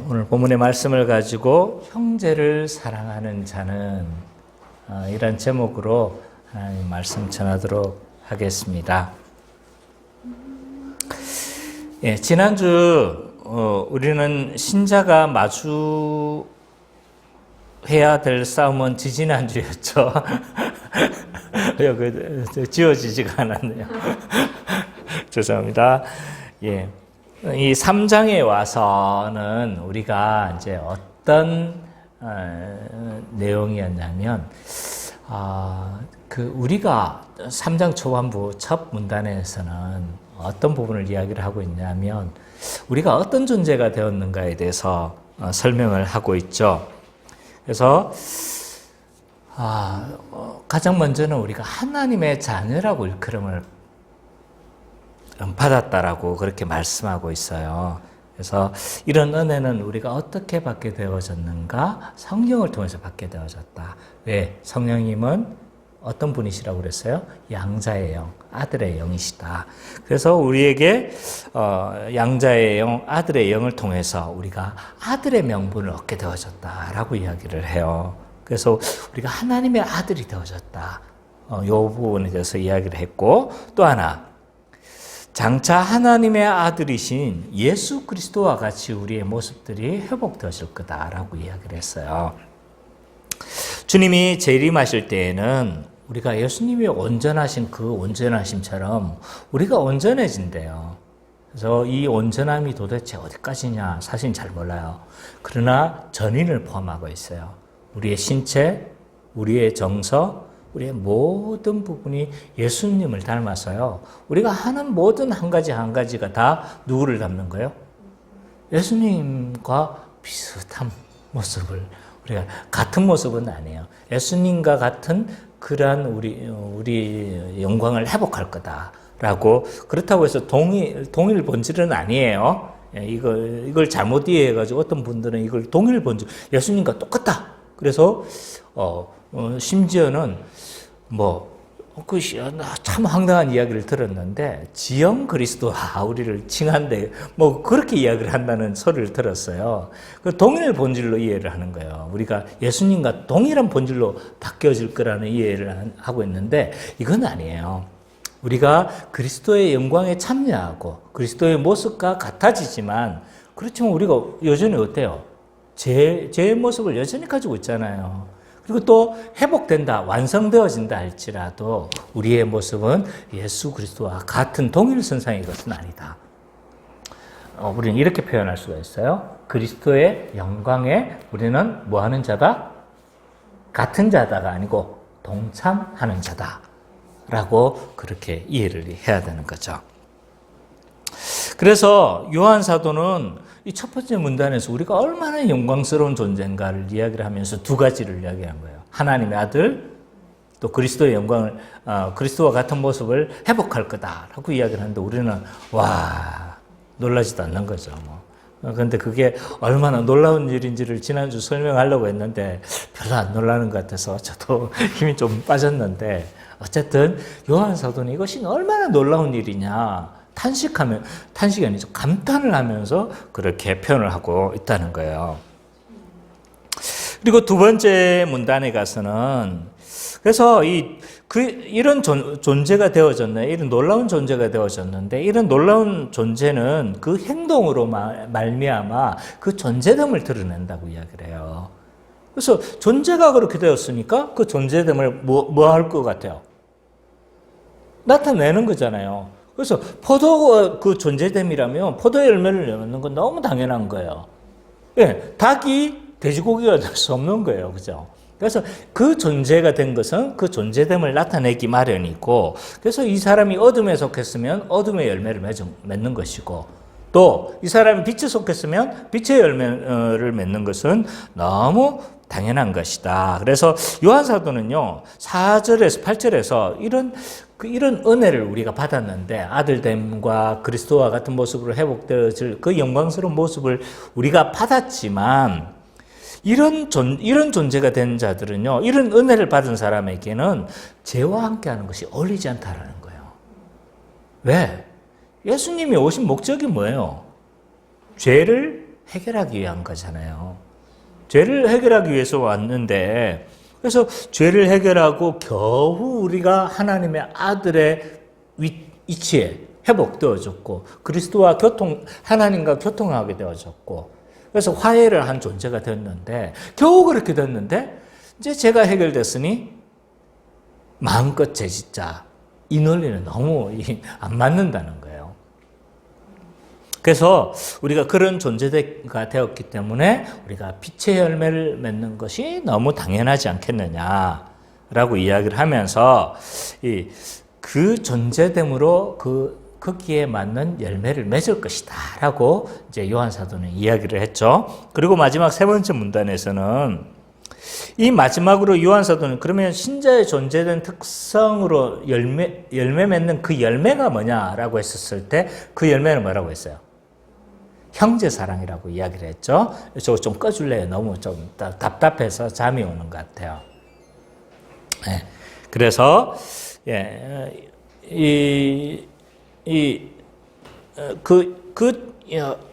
오늘 본문의 말씀을 가지고 형제를 사랑하는 자는 이런 제목으로 하나님 말씀 전하도록 하겠습니다. 지난주 우리는 신자가 마주해야 될 싸움은 지지난주였죠. 지워지지가 않았네요. 죄송합니다. 이 3장에 와서는 우리가 이제 어떤 내용이었냐면, 우리가 3장 초반부 첫 문단에서는 어떤 부분을 이야기를 하고 있냐면, 우리가 어떤 존재가 되었는가에 대해서 설명을 하고 있죠. 그래서 가장 먼저는 우리가 하나님의 자녀라고 일컬음을 받았다라고 그렇게 말씀하고 있어요. 그래서 이런 은혜는 우리가 어떻게 받게 되어졌는가? 성령을 통해서 받게 되어졌다. 왜? 성령님은 어떤 분이시라고 그랬어요? 양자의 영, 아들의 영이시다. 그래서 우리에게 양자의 영, 아들의 영을 통해서 우리가 아들의 명분을 얻게 되어졌다라고 이야기를 해요. 그래서 우리가 하나님의 아들이 되어졌다. 이 부분에 대해서 이야기를 했고, 또 하나, 장차 하나님의 아들이신 예수 그리스도와 같이 우리의 모습들이 회복되어질 거다라고 이야기를 했어요. 주님이 재림하실 때에는 우리가 예수님이 온전하신 그 온전하심처럼 우리가 온전해진대요. 그래서 이 온전함이 도대체 어디까지냐 사실 잘 몰라요. 그러나 전인을 포함하고 있어요. 우리의 신체, 우리의 정서, 우리의 모든 부분이 예수님을 닮아서요. 우리가 하는 모든 한 가지가 다 누구를 닮는 거예요? 예수님과 비슷한 모습을, 우리가 같은 모습은 아니에요. 예수님과 같은 그러한 우리 영광을 회복할 거다라고. 그렇다고 해서 동일 본질은 아니에요. 이걸 잘못 이해해가지고 어떤 분들은 이걸 동일 본질, 예수님과 똑같다. 그래서 심지어는 참 황당한 이야기를 들었는데, 지형 그리스도와 우리를 칭한데, 그렇게 이야기를 한다는 소리를 들었어요. 그 동일 본질로 이해를 하는 거예요. 우리가 예수님과 동일한 본질로 바뀌어질 거라는 이해를 하고 있는데, 이건 아니에요. 우리가 그리스도의 영광에 참여하고, 그리스도의 모습과 같아지지만, 그렇지만 우리가 여전히 어때요? 제 모습을 여전히 가지고 있잖아요. 그리고 또 회복된다, 완성되어진다 할지라도 우리의 모습은 예수 그리스도와 같은 동일선상의 것은 아니다. 우리는 이렇게 표현할 수가 있어요. 그리스도의 영광에 우리는 뭐하는 자다? 같은 자다가 아니고 동참하는 자다라고 그렇게 이해를 해야 되는 거죠. 그래서 요한 사도는 이 첫 번째 문단에서 우리가 얼마나 영광스러운 존재인가를 이야기를 하면서 두 가지를 이야기한 거예요. 하나님의 아들, 또 그리스도의 영광을, 그리스도와 같은 모습을 회복할 거다라고 이야기를 하는데, 우리는 놀라지도 않는 거죠. 그런데 그게 얼마나 놀라운 일인지를 지난주 설명하려고 했는데 별로 안 놀라는 것 같아서 저도 힘이 좀 빠졌는데, 어쨌든 요한 사도는 이것이 얼마나 놀라운 일이냐, 탄식이 아니죠. 감탄을 하면서 그렇게 표현을 하고 있다는 거예요. 그리고 두 번째 문단에 가서는, 그래서 이런 존재가 되어졌네, 이런 놀라운 존재가 되어졌는데, 이런 놀라운 존재는 그 행동으로 말미암아 그 존재됨을 드러낸다고 이야기를 해요. 그래서 존재가 그렇게 되었으니까 그 존재됨을 뭐 할 것 같아요? 나타내는 거잖아요. 그래서 포도가 그 존재됨이라면 포도 열매를 내는 건 너무 당연한 거예요. 닭이 돼지고기가 될 수 없는 거예요. 그죠? 그래서 그 존재가 된 것은 그 존재됨을 나타내기 마련이고, 그래서 이 사람이 어둠에 속했으면 어둠의 열매를 맺는 것이고, 또 이 사람이 빛에 속했으면 빛의 열매를 맺는 것은 너무 당연한 것이다. 그래서 요한 사도는요, 4절에서 8절에서 이런 은혜를 우리가 받았는데, 아들됨과 그리스도와 같은 모습으로 회복되어질 그 영광스러운 모습을 우리가 받았지만, 이런 존재가 된 자들은요, 이런 은혜를 받은 사람에게는 죄와 함께 하는 것이 어울리지 않다라는 거예요. 왜? 예수님이 오신 목적이 뭐예요? 죄를 해결하기 위한 거잖아요. 죄를 해결하기 위해서 왔는데, 그래서 죄를 해결하고 겨우 우리가 하나님의 아들의 위치에 회복되어졌고, 그리스도와 하나님과 교통하게 되어졌고, 그래서 화해를 한 존재가 됐는데, 겨우 그렇게 됐는데, 이제 죄가 해결됐으니 마음껏 죄짓자. 이 논리는 너무 안 맞는다는 거예요. 그래서 우리가 그런 존재가 되었기 때문에 우리가 빛의 열매를 맺는 것이 너무 당연하지 않겠느냐라고 이야기를 하면서 그 존재됨으로 거기에 맞는 열매를 맺을 것이다라고 이제 요한 사도는 이야기를 했죠. 그리고 마지막 세 번째 문단에서는 이 마지막으로 요한 사도는 그러면 신자의 존재된 특성으로 열매 맺는 그 열매가 뭐냐라고 했었을 때 그 열매는 뭐라고 했어요? 형제 사랑이라고 이야기를 했죠. 저거 좀 꺼줄래요? 너무 좀 답답해서 잠이 오는 것 같아요. 네. 그래서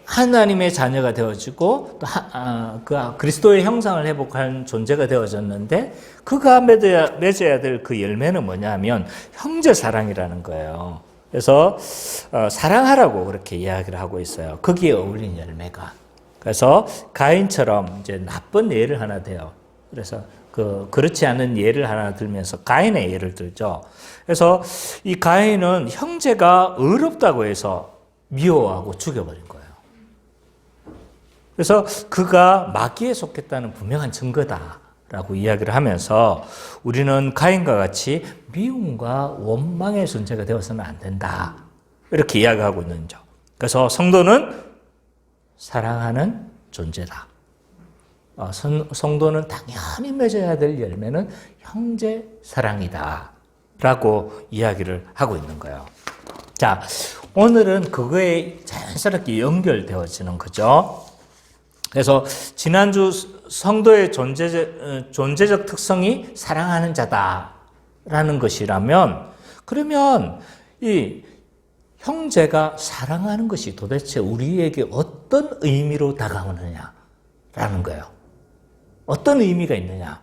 하나님의 자녀가 되어지고 또 그리스도의 형상을 회복한 존재가 되어졌는데 그가 맺어야 될 그 열매는 뭐냐면 형제 사랑이라는 거예요. 그래서 사랑하라고 그렇게 이야기를 하고 있어요. 거기에 어울린 열매가. 그래서 가인처럼 이제 나쁜 예를 하나 돼요. 그래서 그렇지 않은 예를 하나 들면서 가인의 예를 들죠. 그래서 이 가인은 형제가 의롭다고 해서 미워하고 죽여버린 거예요. 그래서 그가 마귀에 속했다는 분명한 증거다라고 이야기를 하면서 우리는 가인과 같이 미움과 원망의 존재가 되어서는 안 된다. 이렇게 이야기하고 있는 거죠. 그래서 성도는 사랑하는 존재다. 성도는 당연히 맺어야 될 열매는 형제 사랑이다. 라고 이야기를 하고 있는 거예요. 자, 오늘은 그거에 자연스럽게 연결되어지는 거죠. 그래서 지난주 성도의 존재적 특성이 사랑하는 자다라는 것이라면 그러면 이 형제가 사랑하는 것이 도대체 우리에게 어떤 의미로 다가오느냐라는 거예요. 어떤 의미가 있느냐?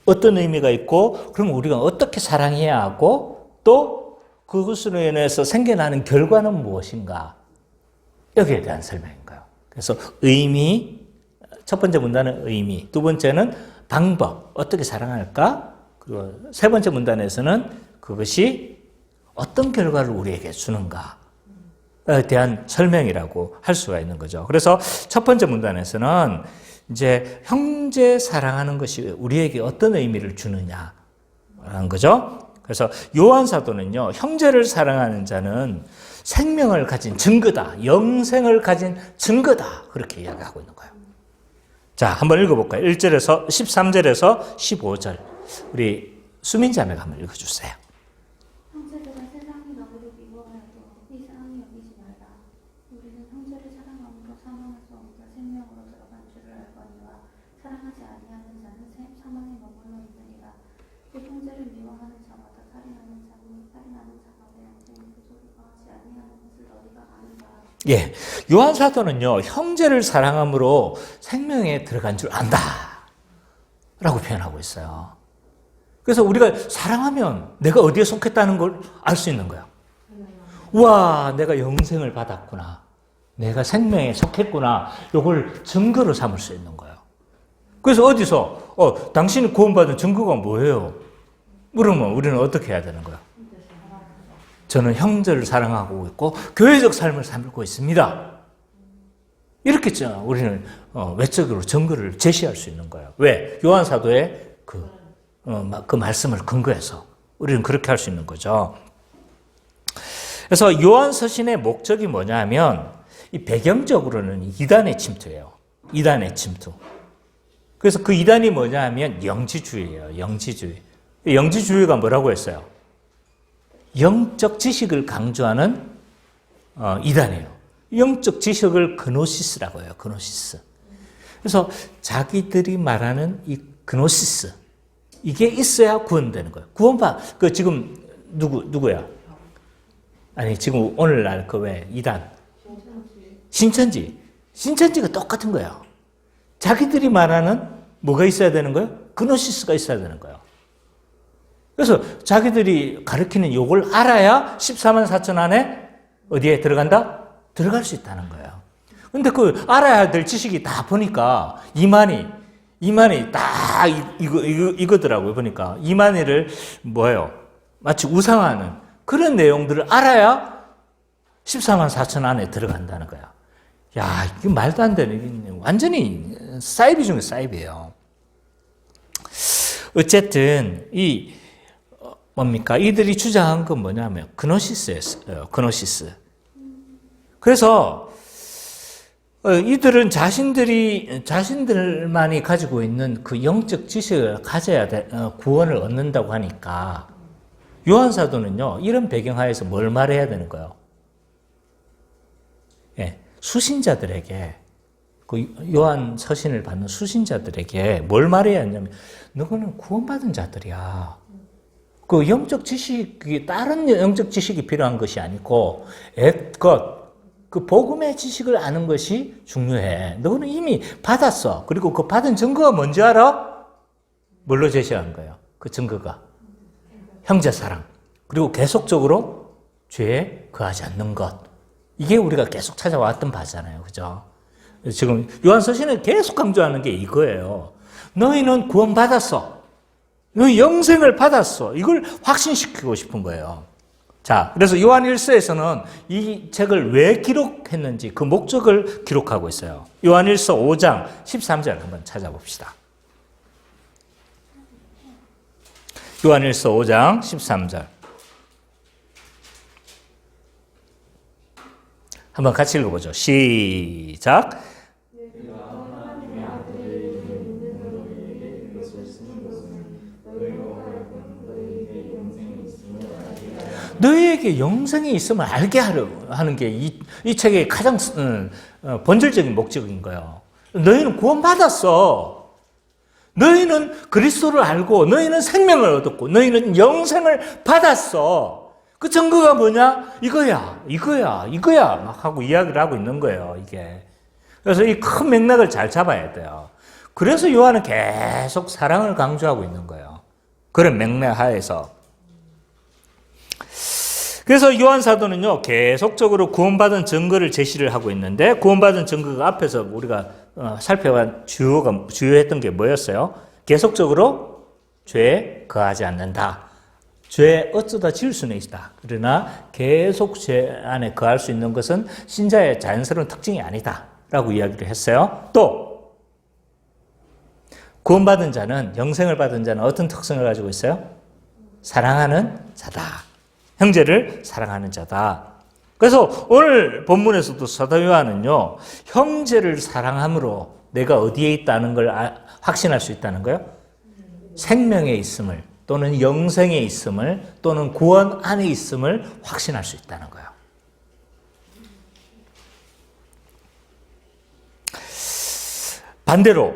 어떤 의미가 있고 그럼 우리가 어떻게 사랑해야 하고 또 그것으로 인해서 생겨나는 결과는 무엇인가? 여기에 대한 설명인 거예요. 그래서 의미, 첫 번째 문단은 의미, 두 번째는 방법, 어떻게 사랑할까? 그리고 세 번째 문단에서는 그것이 어떤 결과를 우리에게 주는가에 대한 설명이라고 할 수가 있는 거죠. 그래서 첫 번째 문단에서는 이제 형제 사랑하는 것이 우리에게 어떤 의미를 주느냐라는 거죠. 그래서 요한 사도는요, 형제를 사랑하는 자는 생명을 가진 증거다, 영생을 가진 증거다, 그렇게 이야기하고 있는 거예요. 자, 한번 읽어볼까요? 1절에서 13절에서 15절. 우리 수민 자매가 한번 읽어주세요. 형제들아 세상이 너희를 미워하여도 이 사랑이 여기지 말라. 우리는 형제를 사랑함으로 사망할 수 없는 생명으로 들어간 줄을 알거니와 사랑하지 아니하는 자는 사망에 머물러 있느니라. 또 형제를 미워하는 자마다 살인하는 자니 살인하는 자마다 영생의 부족이 거하지 아니하는 것을 너희가 아는가. 예, 요한 사도는요, 형제를 사랑함으로 생명에 들어간 줄 안다 라고 표현하고 있어요. 그래서 우리가 사랑하면 내가 어디에 속했다는 걸 알 수 있는 거야. 와, 내가 영생을 받았구나. 내가 생명에 속했구나. 이걸 증거로 삼을 수 있는 거예요. 그래서 어디서 당신이 구원받은 증거가 뭐예요? 물으면 우리는 어떻게 해야 되는 거야? 저는 형제를 사랑하고 있고 교회적 삶을 살고 있습니다. 이렇게 우리는 외적으로 증거를 제시할 수 있는 거예요. 왜? 요한 사도의 그 말씀을 근거해서 우리는 그렇게 할 수 있는 거죠. 그래서 요한 서신의 목적이 뭐냐면 이 배경적으로는 이단의 침투예요. 이단의 침투. 그래서 그 이단이 뭐냐면 영지주의예요. 영지주의. 영지주의가 뭐라고 했어요? 영적 지식을 강조하는 이단이에요. 영적 지식을 그노시스라고 해요. 그노시스. 그래서 자기들이 말하는 이 그노시스, 이게 있어야 구원되는 거예요. 지금 누구야? 아니, 지금 오늘날 왜 이단? 신천지. 신천지가 똑같은 거예요. 자기들이 말하는 뭐가 있어야 되는 거예요? 그노시스가 있어야 되는 거예요. 그래서 자기들이 가르치는 요걸 알아야 14만 4천 안에 어디에 들어간다? 들어갈 수 있다는 거예요. 근데 그 알아야 될 지식이 다 보니까 이만희 딱 이거더라고요. 보니까 이만희를 뭐예요? 마치 우상하는 그런 내용들을 알아야 14만 4천 안에 들어간다는 거야. 야, 이거 말도 안 되는, 완전히 사이비 중에 사이비예요. 어쨌든 뭡니까? 이들이 주장한 건 뭐냐면 그노시스였어요. 그노시스. 그래서 이들은 자신들만이 가지고 있는 그 영적 지식을 가져야 구원을 얻는다고 하니까 요한 사도는요, 이런 배경하에서 뭘 말해야 되는 거예요? 예, 수신자들에게, 그 요한 서신을 받는 수신자들에게 뭘 말해야 하냐면, 너희는 구원받은 자들이야. 그 영적 지식이, 다른 영적 지식이 필요한 것이 아니고, 그 복음의 지식을 아는 것이 중요해. 너는 이미 받았어. 그리고 그 받은 증거가 뭔지 알아? 뭘로 제시한 거예요? 그 증거가. 형제 사랑. 그리고 계속적으로 죄에 거하지 않는 것. 이게 우리가 계속 찾아왔던 바잖아요. 그죠? 지금 요한서신은 계속 강조하는 게 이거예요. 너희는 구원받았어. 너희 영생을 받았어. 이걸 확신시키고 싶은 거예요. 자, 그래서 요한 1서에서는 이 책을 왜 기록했는지 그 목적을 기록하고 있어요. 요한 1서 5장 13절 한번 찾아봅시다. 요한 1서 5장 13절. 한번 같이 읽어보죠. 시작. 너희에게 영생이 있음을 알게 하는 게 이 책의 가장 본질적인 목적인 거예요. 너희는 구원받았어. 너희는 그리스도를 알고 너희는 생명을 얻었고 너희는 영생을 받았어. 그 증거가 뭐냐? 이거야 막 하고 이야기를 하고 있는 거예요. 이게. 그래서 이 큰 맥락을 잘 잡아야 돼요. 그래서 요한은 계속 사랑을 강조하고 있는 거예요. 그런 맥락 하에서. 그래서 요한 사도는요, 계속적으로 구원받은 증거를 제시를 하고 있는데, 구원받은 증거가 앞에서 우리가 살펴본 주요했던 게 뭐였어요? 계속적으로 죄에 거하지 않는다. 죄에 어쩌다 지을 수는 있다. 그러나 계속 죄 안에 거할 수 있는 것은 신자의 자연스러운 특징이 아니다. 라고 이야기를 했어요. 또, 구원받은 자는, 영생을 받은 자는 어떤 특성을 가지고 있어요? 사랑하는 자다. 형제를 사랑하는 자다. 그래서 오늘 본문에서도 사도 요한은요, 형제를 사랑함으로 내가 어디에 있다는 걸 확신할 수 있다는 거예요? 생명에 있음을, 또는 영생에 있음을, 또는 구원 안에 있음을 확신할 수 있다는 거예요. 반대로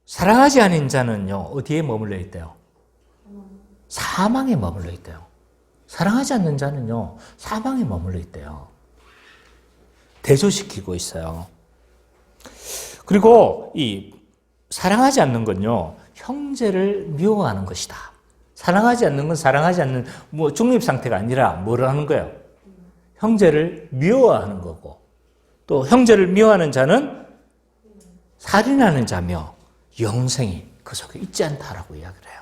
사랑하지 않은 자는요, 어디에 머물러 있대요? 사망에 머물러 있대요. 사랑하지 않는 자는요, 사망에 머물러 있대요. 대조시키고 있어요. 그리고 사랑하지 않는 건요, 형제를 미워하는 것이다. 사랑하지 않는 건 사랑하지 않는 중립 상태가 아니라 뭐를 하는 거예요? 형제를 미워하는 거고, 또 형제를 미워하는 자는 살인하는 자며 영생이 그 속에 있지 않다라고 이야기를 해요.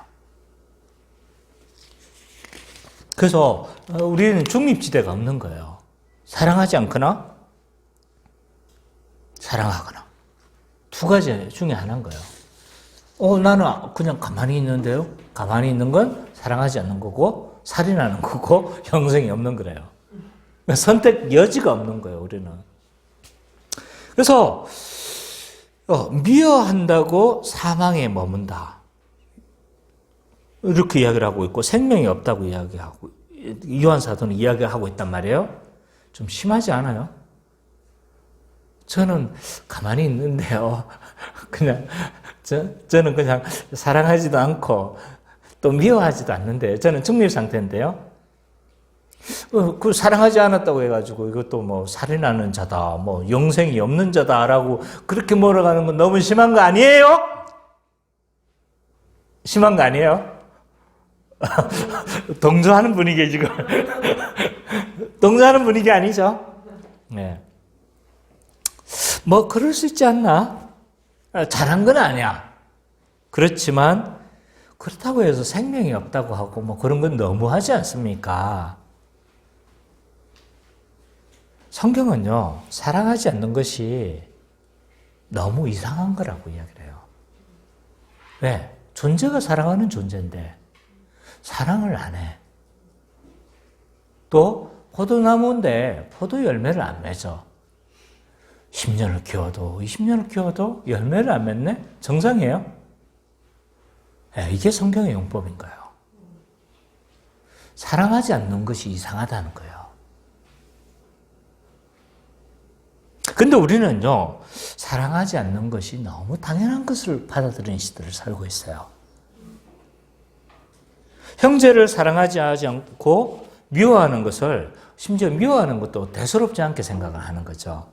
그래서 우리는 중립지대가 없는 거예요. 사랑하지 않거나 사랑하거나 두 가지 중에 하나인 거예요. 나는 그냥 가만히 있는데요. 가만히 있는 건 사랑하지 않는 거고 살인하는 거고 영생이 없는 거래요. 선택 여지가 없는 거예요. 우리는. 그래서 미워한다고 사망에 머문다. 이렇게 이야기를 하고 있고 생명이 없다고 이야기하고 요한 사도는 이야기하고 있단 말이에요. 좀 심하지 않아요? 저는 가만히 있는데요. 그냥 저는 그냥 사랑하지도 않고 또 미워하지도 않는데 저는 중립 상태인데요. 그 사랑하지 않았다고 해가지고 이것도 뭐 살인하는 자다, 뭐 영생이 없는 자다라고 그렇게 몰아가는 건 너무 심한 거 아니에요? 심한 거 아니에요? 동조하는 분위기 지금. 동조하는 분위기 아니죠? 네. 뭐 그럴 수 있지 않나? 잘한 건 아니야. 그렇지만 그렇다고 해서 생명이 없다고 하고 뭐 그런 건 너무하지 않습니까? 성경은요, 사랑하지 않는 것이 너무 이상한 거라고 이야기를 해요. 왜? 존재가 사랑하는 존재인데 사랑을 안 해. 또 포도나무인데 포도 열매를 안 맺어. 10년을 키워도 20년을 키워도 열매를 안 맺네? 정상이에요? 네, 이게 성경의 용법인 거예요. 사랑하지 않는 것이 이상하다는 거예요. 근데 우리는요, 사랑하지 않는 것이 너무 당연한 것을 받아들이는 시대를 살고 있어요. 형제를 사랑하지 않고 미워하는 것을, 심지어 미워하는 것도 대수롭지 않게 생각을 하는 거죠.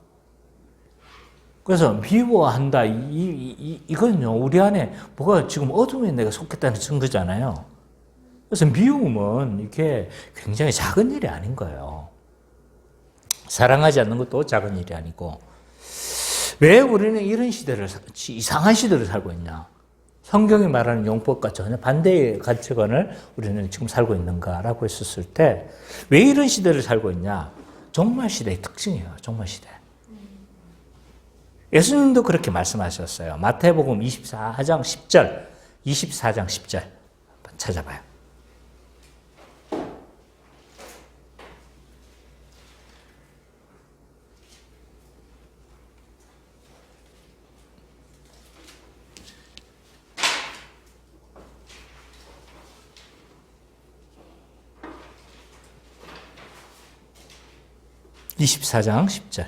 그래서 미워한다, 이건요, 우리 안에 뭐가 지금 어둠에 내가 속했다는 증거잖아요. 그래서 미움은 이게 굉장히 작은 일이 아닌 거예요. 사랑하지 않는 것도 작은 일이 아니고, 왜 우리는 이런 시대를, 이상한 시대를 살고 있냐? 성경이 말하는 용법과 전혀 반대의 가치관을 우리는 지금 살고 있는가라고 했었을 때, 왜 이런 시대를 살고 있냐? 종말 시대의 특징이에요, 종말 시대. 예수님도 그렇게 말씀하셨어요. 마태복음 24장 10절, 24장 10절. 한번 찾아봐요. (24장 10절)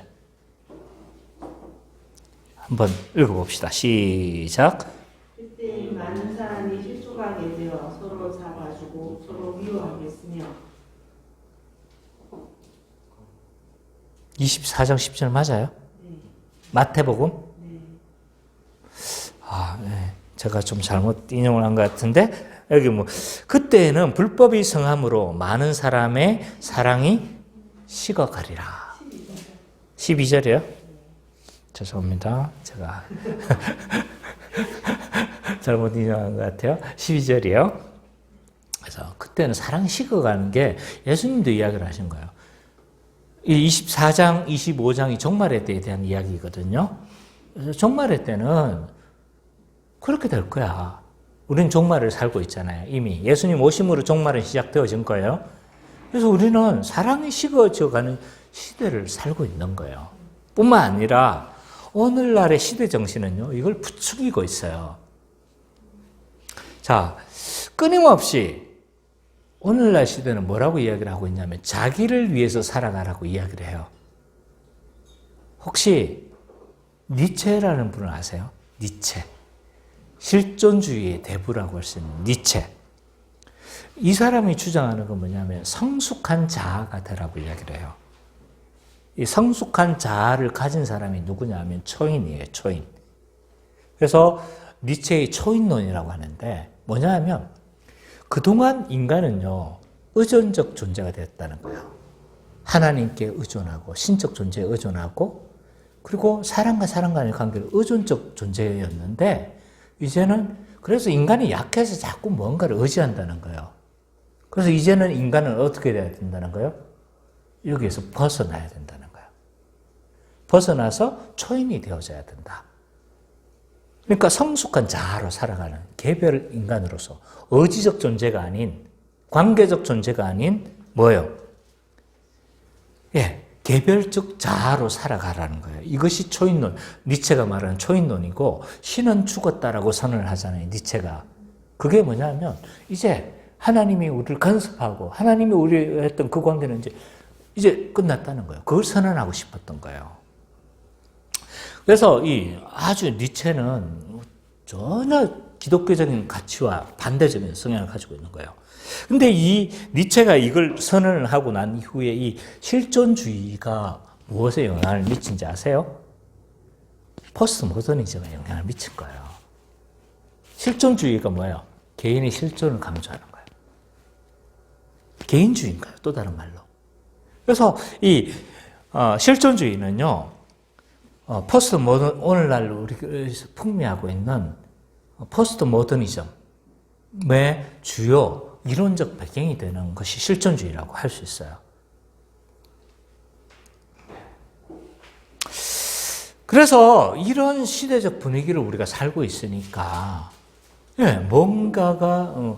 한번 읽어봅시다. 시작. 그때 많은 사람이 실족하게 되어 서로 잡아주고 서로 미워하겠으며. 24장 10절 맞아요? 네. 마태복음? 네. 네. 제가 좀 잘못 인용을 한 것 같은데, 여기 뭐, 그때에는 불법이 성함으로 많은 사람의 사랑이 식어가리라. 12절이요? 죄송합니다. 제가 잘못 인용한 것 같아요. 12절이요. 그래서 그때는 사랑이 식어가는 게 예수님도 이야기를 하신 거예요. 이 24장, 25장이 종말의 때에 대한 이야기거든요. 그래서 종말의 때는 그렇게 될 거야. 우리는 종말을 살고 있잖아요. 이미 예수님 오심으로 종말은 시작되어진 거예요. 그래서 우리는 사랑이 식어져가는 시대를 살고 있는 거예요. 뿐만 아니라 오늘날의 시대 정신은요, 이걸 부추기고 있어요. 자, 끊임없이 오늘날 시대는 뭐라고 이야기를 하고 있냐면 자기를 위해서 살아가라고 이야기를 해요. 혹시 니체라는 분을 아세요? 니체. 실존주의의 대부라고 할 수 있는 니체. 이 사람이 주장하는 건 뭐냐면 성숙한 자아가 되라고 이야기를 해요. 이 성숙한 자아를 가진 사람이 누구냐 하면 초인이에요, 초인. 그래서 니체의 초인론이라고 하는데 뭐냐 하면 그동안 인간은요, 의존적 존재가 됐다는 거예요. 하나님께 의존하고, 신적 존재에 의존하고, 그리고 사람과 사람 간의 관계를 의존적 존재였는데, 이제는, 그래서 인간이 약해서 자꾸 뭔가를 의지한다는 거예요. 그래서 이제는 인간은 어떻게 돼야 된다는 거예요? 여기에서 벗어나야 된다는 거예요. 벗어나서 초인이 되어져야 된다. 그러니까 성숙한 자아로 살아가는 개별 인간으로서 의지적 존재가 아닌, 관계적 존재가 아닌 뭐예요? 예, 개별적 자아로 살아가라는 거예요. 이것이 초인론, 니체가 말하는 초인론이고, 신은 죽었다라고 선언을 하잖아요, 니체가. 그게 뭐냐면 이제 하나님이 우리를 간섭하고 하나님이 우리가 했던 그 관계는 이제 끝났다는 거예요. 그걸 선언하고 싶었던 거예요. 그래서 이 아주 니체는 전혀 기독교적인 가치와 반대적인 성향을 가지고 있는 거예요. 근데 이 니체가 이걸 선언을 하고 난 이후에 이 실존주의가 무엇에 영향을 미친지 아세요? 포스트 모더니즘에 영향을 미친 거예요. 실존주의가 뭐예요? 개인의 실존을 강조하는 거예요. 개인주의인 거예요. 또 다른 말로. 그래서 이 실존주의는요, 포스트 모던, 오늘날 우리 풍미하고 있는 포스트 모더니즘의 주요 이론적 배경이 되는 것이 실존주의라고 할 수 있어요. 그래서 이런 시대적 분위기를 우리가 살고 있으니까, 뭔가가,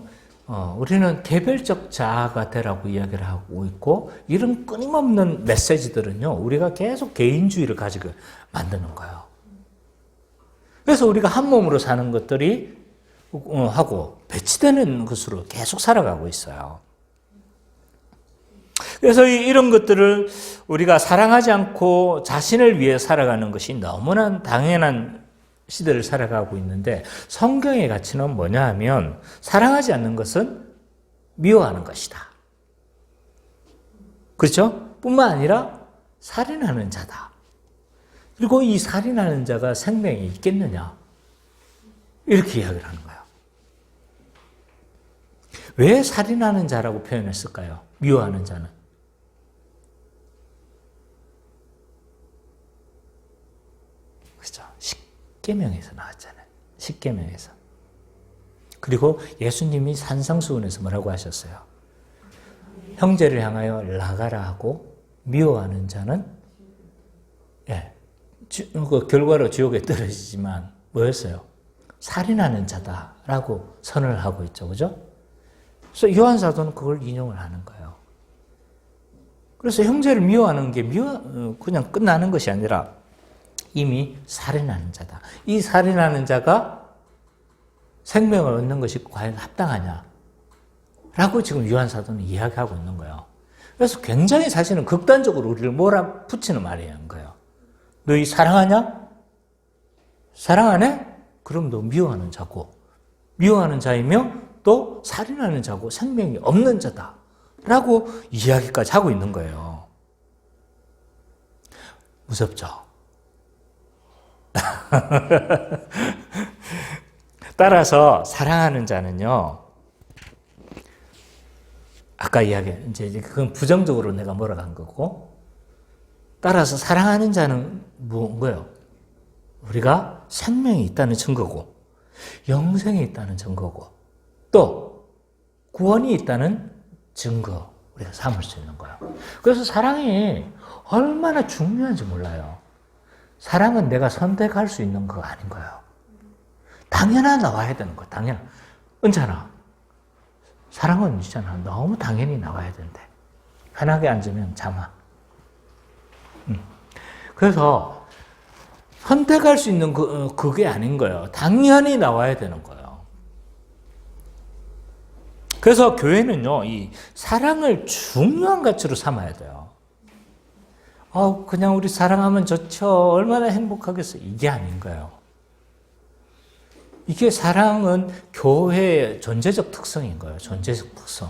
우리는 개별적 자아가 되라고 이야기를 하고 있고, 이런 끊임없는 메시지들은요, 우리가 계속 개인주의를 가지고 만드는 거예요. 그래서 우리가 한 몸으로 사는 것들이, 하고 배치되는 것으로 계속 살아가고 있어요. 그래서 이런 것들을 우리가 사랑하지 않고 자신을 위해 살아가는 것이 너무나 당연한 시대를 살아가고 있는데, 성경의 가치는 뭐냐 하면 사랑하지 않는 것은 미워하는 것이다. 그렇죠? 뿐만 아니라 살인하는 자다. 그리고 이 살인하는 자가 생명이 있겠느냐? 이렇게 이야기를 하는 거예요. 왜 살인하는 자라고 표현했을까요? 미워하는 자는. 그렇죠. 십계명에서 나왔잖아요. 십계명에서. 그리고 예수님이 산상수훈에서 뭐라고 하셨어요? 형제를 향하여 나가라 하고 미워하는 자는 그 결과로 지옥에 떨어지지만 뭐였어요? 살인하는 자다라고 선언을 하고 있죠. 그죠? 그래서 요한 사도는 그걸 인용을 하는 거예요. 그래서 형제를 미워하는 게 그냥 끝나는 것이 아니라 이미 살인하는 자다. 이 살인하는 자가 생명을 얻는 것이 과연 합당하냐? 라고 지금 요한 사도는 이야기하고 있는 거예요. 그래서 굉장히 사실은 극단적으로 우리를 몰아붙이는 말이에요. 너희 사랑하냐? 사랑하네? 그럼 너 미워하는 자고, 미워하는 자이며 또 살인하는 자고 생명이 없는 자다 라고 이야기까지 하고 있는 거예요. 무섭죠? 따라서 사랑하는 자는요, 아까 이제 그건 부정적으로 내가 몰아간 거고, 따라서 사랑하는 자는 뭐예요? 우리가 생명이 있다는 증거고, 영생이 있다는 증거고, 또 구원이 있다는 증거 우리가 삼을 수 있는 거예요. 그래서 사랑이 얼마나 중요한지 몰라요. 사랑은 내가 선택할 수 있는 거 아닌 거예요. 당연히 나와야 되는 거예요. 당연. 은찬아, 사랑은 있잖아. 너무 당연히 나와야 되는데 편하게 앉으면 잠아. 그래서 선택할 수 있는 그게 아닌 거예요. 당연히 나와야 되는 거예요. 그래서 교회는요, 이 사랑을 중요한 가치로 삼아야 돼요. 그냥 우리 사랑하면 좋죠. 얼마나 행복하겠어요. 이게 아닌 거예요. 이게 사랑은 교회의 존재적 특성인 거예요. 존재적 특성.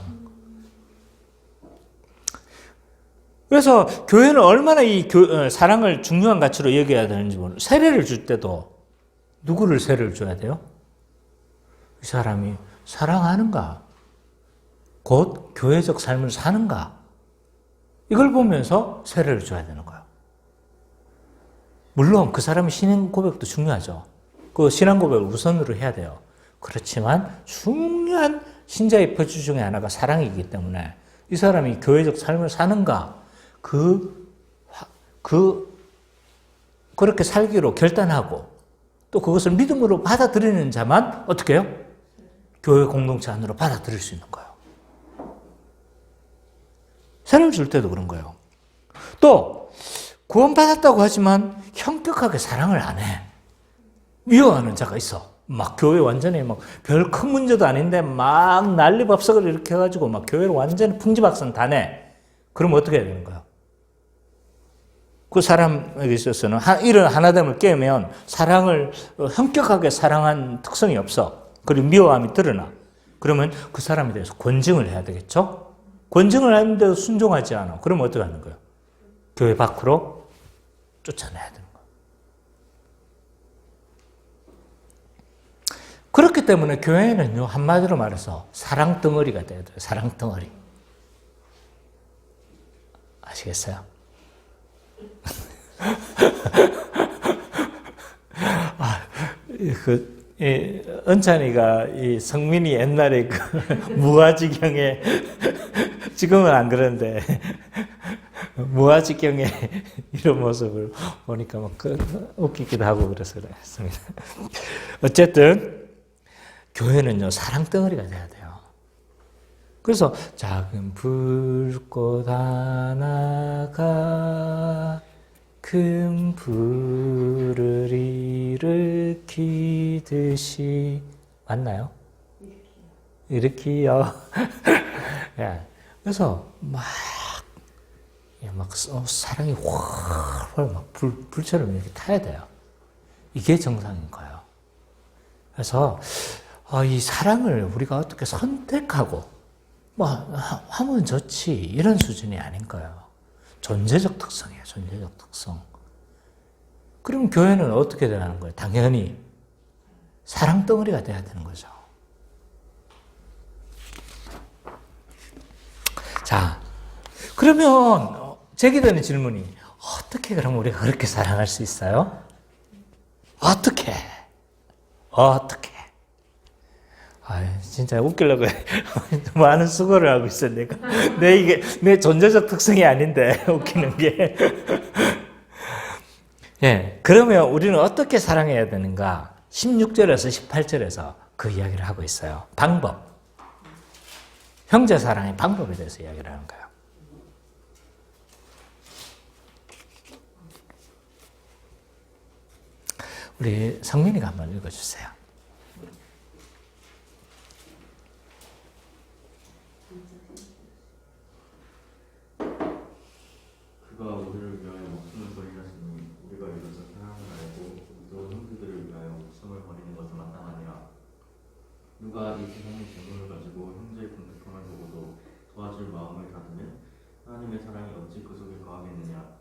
그래서 교회는 얼마나 이 사랑을 중요한 가치로 여겨야 되는지 모르겠어요. 세례를 줄 때도 누구를 세례를 줘야 돼요? 이 사람이 사랑하는가? 곧 교회적 삶을 사는가? 이걸 보면서 세례를 줘야 되는 거예요. 물론 그 사람의 신앙 고백도 중요하죠. 그 신앙 고백을 우선으로 해야 돼요. 그렇지만 중요한 신자의 표주 중에 하나가 사랑이기 때문에 이 사람이 교회적 삶을 사는가? 그렇게 살기로 결단하고 또 그것을 믿음으로 받아들이는 자만 어떻게 해요? 교회 공동체 안으로 받아들일 수 있는 거예요. 세례를 줄 때도 그런 거예요. 또 구원받았다고 하지만 형격하게 사랑을 안 해. 미워하는 자가 있어. 막 교회 완전히 막 별 큰 문제도 아닌데 막 난리법석을 이렇게 해가지고 막 교회를 완전히 풍지박산 다 내. 그럼 어떻게 해야 되는 거예요? 그 사람에게 있어서는 이런 하나됨을 깨면 사랑을 형격하게 사랑한 특성이 없어. 그리고 미워함이 드러나. 그러면 그 사람에 대해서 권증을 해야 되겠죠? 권증을 하는데도 순종하지 않아. 그러면 어떻게 하는 거예요? 교회 밖으로 쫓아내야 되는 거예요. 그렇기 때문에 교회는요, 한마디로 말해서 사랑 덩어리가 돼야 돼요. 사랑 덩어리. 아시겠어요? 은찬이가 이 성민이 옛날에 그 무아지경에 지금은 안 그런데 무아지경에 이런 모습을 보니까 막 웃기기도 하고 그래서 그랬습니다. 어쨌든 교회는요 사랑 덩어리가 돼야 돼요. 그래서 작은 불꽃 하나가 큰 불을 일으키듯이 맞나요? 일으키요. 그래서 막 사랑이 활활 막 불처럼 이렇게 타야 돼요. 이게 정상인 거예요. 그래서 이 사랑을 우리가 어떻게 선택하고 하면 좋지 이런 수준이 아닌 거예요. 존재적 특성이에요. 존재적 특성. 그럼 교회는 어떻게 되는 거예요? 당연히 사랑 덩어리가 돼야 되는 거죠. 자, 그러면 제기되는 질문이 어떻게 그럼 우리가 그렇게 사랑할 수 있어요? 어떻게? 진짜 웃기려고 많은 수고를 하고 있어, 내가. 내 존재적 특성이 아닌데, 웃기는 게. 예, 그러면 우리는 어떻게 사랑해야 되는가? 16절에서 18절에서 그 이야기를 하고 있어요. 방법. 형제 사랑의 방법에 대해서 이야기를 하는 거예요. 우리 성민이가 한번 읽어주세요. 그가 우리를 위하여 목숨을 버리셨으니 우리가 이로써 사랑을 알고 또 형제들을 위하여 목숨을 버리는 것은 마땅하니라. 누가 이 세상의 재물을 가지고 형제의 공평함을 보고도 도와줄 마음을 닫으면 하나님의 사랑이 어찌 그 속에 거하겠느냐.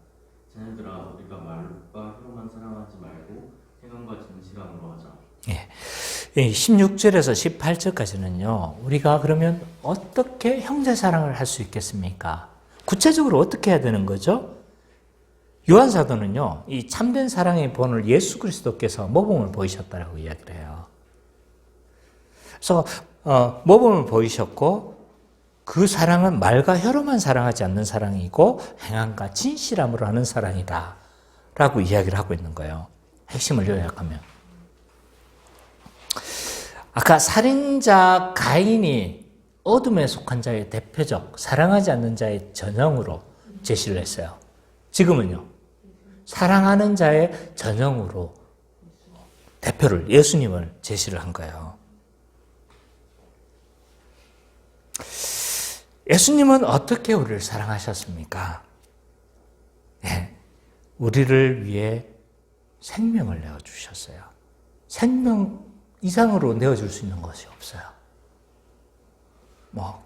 자녀들아 우리가 말과 혀로만 사랑하지 말고 행함과 진실함으로 하자. 예. 16절에서 18절까지는요. 우리가 그러면 어떻게 형제 사랑을 할 수 있겠습니까? 구체적으로 어떻게 해야 되는 거죠? 요한 사도는요. 이 참된 사랑의 본을 예수 그리스도께서 모범을 보이셨다라고 이야기를 해요. 그래서 모범을 보이셨고 그 사랑은 말과 혀로만 사랑하지 않는 사랑이고 행함과 진실함으로 하는 사랑이다 라고 이야기를 하고 있는 거예요. 핵심을 요약하면 아까 살인자 가인이 어둠에 속한 자의 대표적 사랑하지 않는 자의 전형으로 제시를 했어요. 지금은요. 사랑하는 자의 전형으로 대표를 예수님을 제시를 한 거예요. 예수님은 어떻게 우리를 사랑하셨습니까? 네, 우리를 위해 생명을 내어주셨어요. 생명 이상으로 내어줄 수 있는 것이 없어요.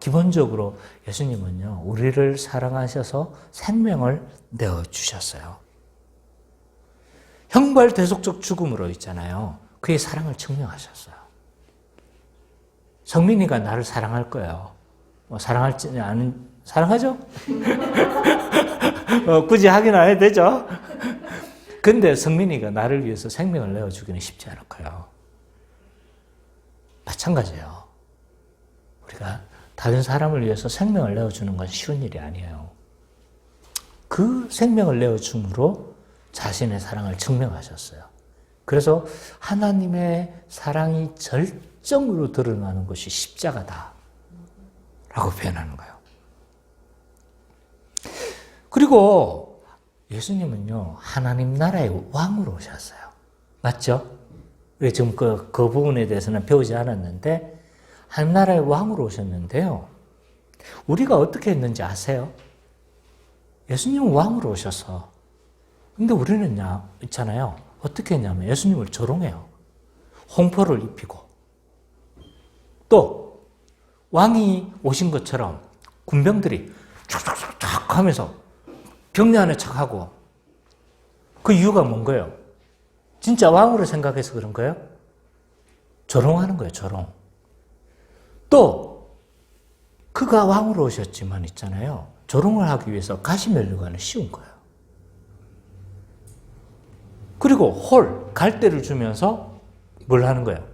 기본적으로 예수님은요, 우리를 사랑하셔서 생명을 내어주셨어요. 형벌대속적 죽음으로 있잖아요. 그의 사랑을 증명하셨어요. 성민이가 나를 사랑할 거예요. 사랑할지 않은, 사랑하죠? 굳이 확인 안 해도 되죠? 근데 성민이가 나를 위해서 생명을 내어주기는 쉽지 않을 거예요. 마찬가지예요. 우리가 다른 사람을 위해서 생명을 내어주는 건 쉬운 일이 아니에요. 그 생명을 내어줌으로 자신의 사랑을 증명하셨어요. 그래서 하나님의 사랑이 절정으로 드러나는 것이 십자가다 라고 표현하는 거예요. 그리고 예수님은요, 하나님 나라의 왕으로 오셨어요. 맞죠? 우리 지금 그 부분에 대해서는 배우지 않았는데, 하나님 나라의 왕으로 오셨는데요. 우리가 어떻게 했는지 아세요? 예수님은 왕으로 오셔서. 근데 우리는 있잖아요. 어떻게 했냐면 예수님을 조롱해요. 홍포를 입히고, 또 왕이 오신 것처럼 군병들이 촥촥촥 하면서 병리 안에 착하고 그 이유가 뭔 거예요? 진짜 왕으로 생각해서 그런 거예요? 조롱하는 거예요, 조롱. 또 그가 왕으로 오셨지만 있잖아요. 조롱을 하기 위해서 가시면류관을 씌운 거예요. 그리고 갈대를 주면서 뭘 하는 거예요?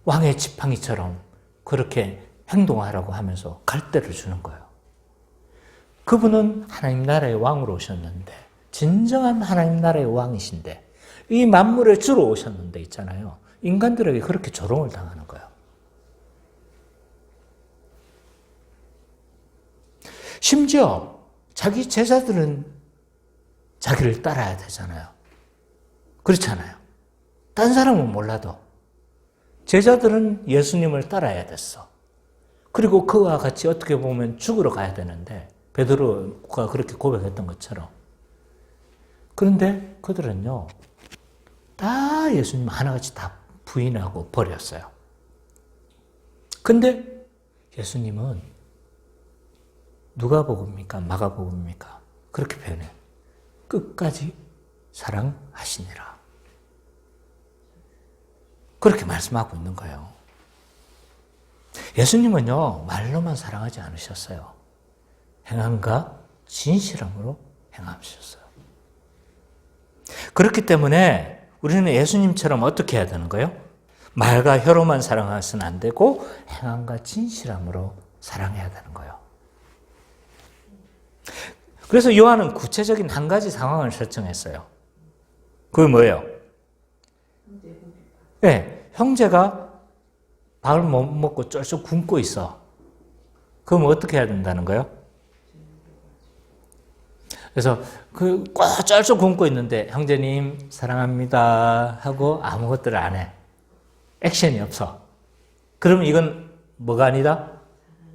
왕의 지팡이처럼 그렇게 행동하라고 하면서 갈대를 주는 거예요. 그분은 하나님 나라의 왕으로 오셨는데, 진정한 하나님 나라의 왕이신데, 이 만물의 주로 오셨는데 있잖아요. 인간들에게 그렇게 조롱을 당하는 거예요. 심지어 자기 제자들은 자기를 따라야 되잖아요. 그렇잖아요. 딴 사람은 몰라도 제자들은 예수님을 따라야 됐어. 그리고 그와 같이 어떻게 보면 죽으러 가야 되는데 베드로가 그렇게 고백했던 것처럼. 그런데 그들은요, 다 예수님 하나같이 다 부인하고 버렸어요. 근데 예수님은 누가복음입니까? 마가복음입니까? 그렇게 표현해요. 끝까지 사랑하시니라. 그렇게 말씀하고 있는 거예요. 예수님은요, 말로만 사랑하지 않으셨어요. 행함과 진실함으로 행하셨어요. 그렇기 때문에 우리는 예수님처럼 어떻게 해야 되는 거예요? 말과 혀로만 사랑해서는 안 되고 행함과 진실함으로 사랑해야 되는 거예요. 그래서 요한은 구체적인 한 가지 상황을 설정했어요. 그게 뭐예요? 네, 형제가 밥을 못 먹고 쫄쫄 굶고 있어. 그럼 어떻게 해야 된다는 거예요? 그래서 꼭 쫄쫄 굶고 있는데 형제님 사랑합니다 하고 아무것도를 안 해. 액션이 없어. 그러면 이건 뭐가 아니다?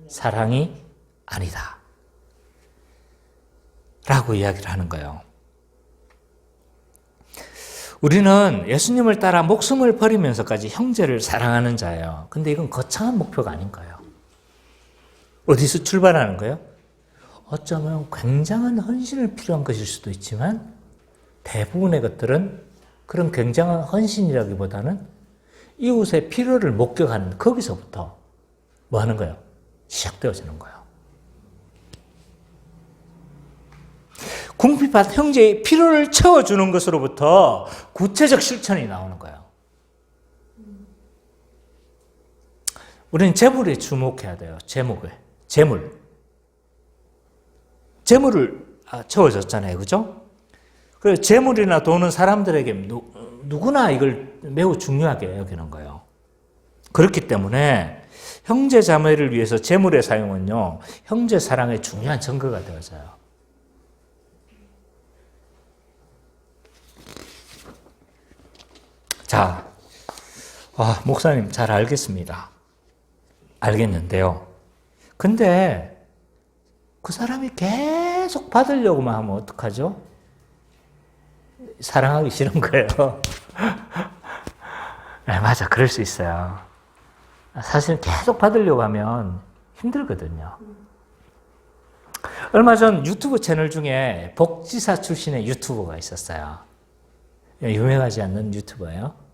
사랑이 아니다. 라고 이야기를 하는 거예요. 우리는 예수님을 따라 목숨을 버리면서까지 형제를 사랑하는 자예요. 근데 이건 거창한 목표가 아닌 거예요. 어디서 출발하는 거예요? 어쩌면 굉장한 헌신을 필요한 것일 수도 있지만 대부분의 것들은 그런 굉장한 헌신이라기보다는 이웃의 필요를 목격하는 거기서부터 뭐 하는 거예요? 시작되어지는 거예요. 궁핍한 형제의 필요를 채워주는 것으로부터 구체적 실천이 나오는 거예요. 우리는 재물에 주목해야 돼요. 재물을 채워줬잖아요. 그죠? 그래서 재물이나 돈은 사람들에게 누구나 이걸 매우 중요하게 여기는 거예요. 그렇기 때문에 형제 자매를 위해서 재물의 사용은요, 형제 사랑의 중요한 증거가 되어져요. 자, 목사님 잘 알겠는데요. 근데 그 사람이 계속 받으려고만 하면 어떡하죠? 사랑하기 싫은 거예요. 네, 맞아. 그럴 수 있어요. 사실 계속 받으려고 하면 힘들거든요. 얼마 전 유튜브 채널 중에 복지사 출신의 유튜버가 있었어요. 유명하지 않는 유튜버예요.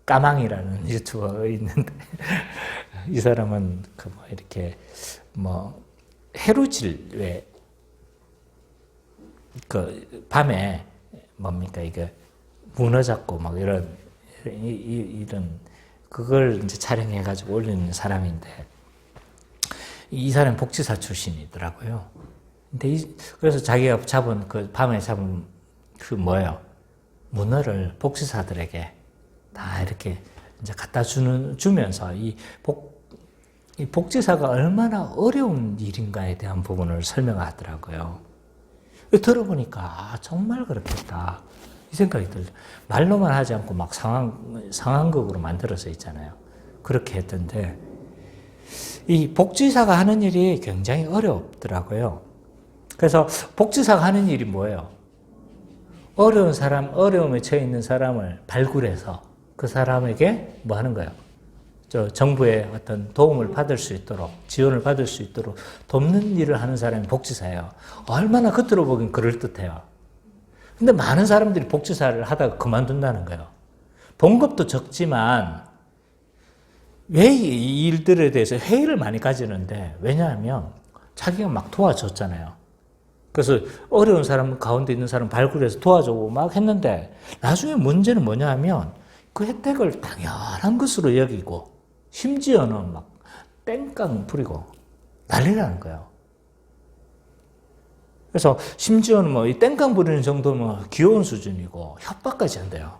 까망이라는 유튜버가 있는데 이 사람은 이렇게 해루질 왜 밤에 뭡니까 이게 문어 잡고 막 이런 그걸 이제 촬영해 가지고 올리는 사람인데 이 사람 복지사 출신이더라고요. 근데 그래서 자기가 밤에 잡은 뭐예요? 문어를 복지사들에게 다 이렇게 이제 갖다 주면서 이 복지사가 얼마나 어려운 일인가에 대한 부분을 설명하더라고요. 들어보니까 정말 그렇겠다 이 생각이 들죠. 말로만 하지 않고 막 상황극으로 만들어서 있잖아요. 그렇게 했던데 이 복지사가 하는 일이 굉장히 어렵더라고요. 그래서 복지사가 하는 일이 뭐예요? 어려운 사람, 어려움에 처해 있는 사람을 발굴해서 그 사람에게 뭐 하는 거예요? 정부의 어떤 도움을 받을 수 있도록, 지원을 받을 수 있도록 돕는 일을 하는 사람이 복지사예요. 얼마나 겉으로 보기엔 그럴듯해요. 근데 많은 사람들이 복지사를 하다가 그만둔다는 거예요. 봉급도 적지만 왜 이 일들에 대해서 회의를 많이 가지는데, 왜냐하면 자기가 막 도와줬잖아요. 그래서 어려운 사람 가운데 있는 사람 발굴해서 도와주고 막 했는데, 나중에 문제는 뭐냐 하면 그 혜택을 당연한 것으로 여기고 심지어는 막 땡깡 부리고 난리라는 거예요. 그래서 심지어는 뭐 이 땡깡 부리는 정도면 귀여운 수준이고 협박까지 한대요.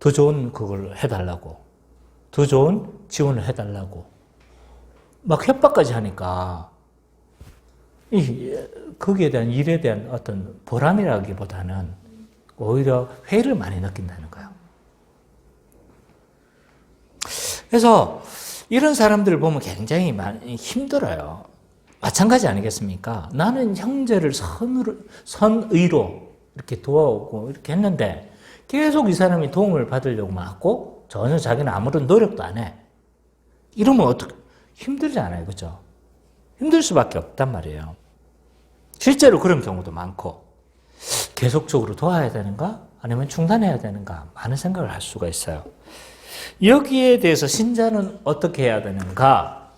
더 좋은 그걸 해달라고, 더 좋은 지원을 해달라고 막 협박까지 하니까 거기에 대한 일에 대한 어떤 보람이라기보다는 오히려 회의를 많이 느낀다는 거예요. 그래서 이런 사람들을 보면 굉장히 많이 힘들어요. 마찬가지 아니겠습니까? 나는 형제를 선의로 이렇게 도와오고 이렇게 했는데 계속 이 사람이 도움을 받으려고만 하고 전혀 자기는 아무런 노력도 안 해. 이러면 어떻게, 힘들잖아요. 그죠? 힘들 수밖에 없단 말이에요. 실제로 그런 경우도 많고, 계속적으로 도와야 되는가? 아니면 중단해야 되는가? 많은 생각을 할 수가 있어요. 여기에 대해서 신자는 어떻게 해야 되는가?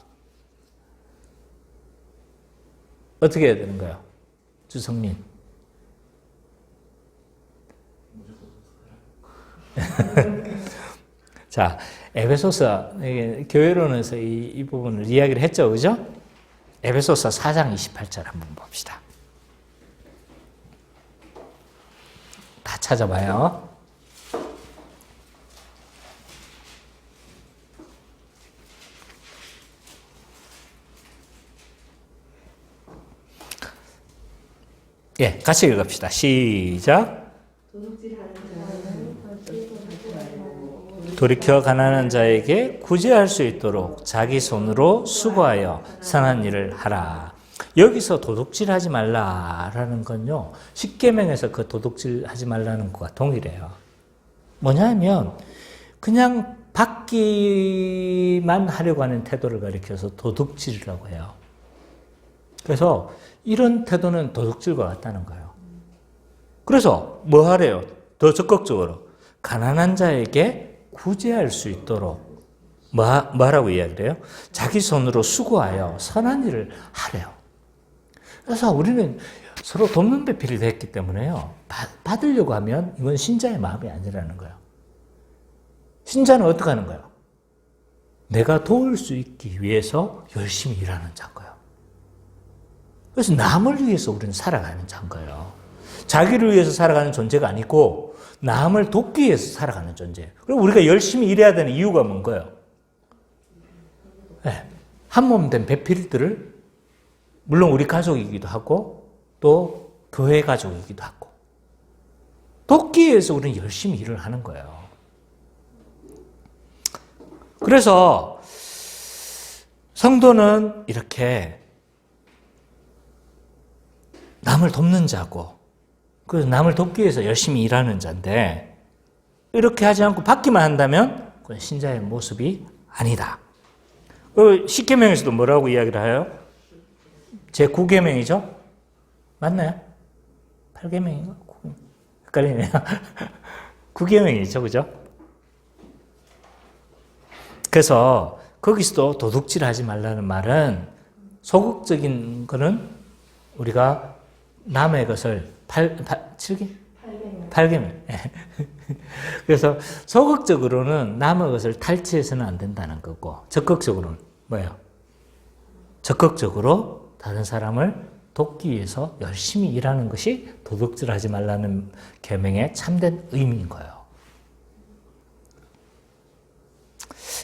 어떻게 해야 되는가요? 주성민. 자, 에베소서, 교회론에서 이 부분을 이야기를 했죠. 그죠? 에베소서 4장 28절 한번 봅시다. 다 찾아봐요. 예, 같이 읽읍시다. 시작. 돌이켜 가난한 자에게 구제할 수 있도록 자기 손으로 수고하여 선한 일을 하라. 여기서 도둑질하지 말라라는 건요, 십계명에서 그 도둑질하지 말라는 것과 동일해요. 뭐냐면 그냥 받기만 하려고 하는 태도를 가리켜서 도둑질이라고 해요. 그래서 이런 태도는 도둑질과 같다는 거예요. 그래서 뭐 하래요? 더 적극적으로 가난한 자에게 구제할 수 있도록 뭐라고 이야기를 해요? 자기 손으로 수고하여 선한 일을 하래요. 그래서 우리는 서로 돕는 배필이 됐기 때문에요, 받으려고 하면 이건 신자의 마음이 아니라는 거예요. 신자는 어떻게 하는 거예요? 내가 도울 수 있기 위해서 열심히 일하는 자인 거예요. 그래서 남을 위해서 우리는 살아가는 자인 거예요. 자기를 위해서 살아가는 존재가 아니고 남을 돕기 위해서 살아가는 존재예요. 그리고 우리가 열심히 일해야 되는 이유가 뭔 거예요? 네. 한 몸 된 배필들을, 물론 우리 가족이기도 하고 또 교회 가족이기도 하고, 돕기 위해서 우리는 열심히 일을 하는 거예요. 그래서 성도는 이렇게 남을 돕는 자고, 그래서 남을 돕기 위해서 열심히 일하는 자인데, 이렇게 하지 않고 받기만 한다면 그건 신자의 모습이 아니다. 십계명에서도 뭐라고 이야기를 해요? 제 9계명이죠? 맞나요? 8계명인가? 헷갈리네요. 9계명이죠, 그죠? 그래서 거기서도 도둑질하지 말라는 말은, 소극적인 거는 우리가 남의 것을 8계명. 그래서 소극적으로는 남의 것을 탈취해서는 안 된다는 거고, 적극적으로는 뭐예요? 적극적으로 다른 사람을 돕기 위해서 열심히 일하는 것이 도둑질하지 말라는 계명의 참된 의미인 거예요.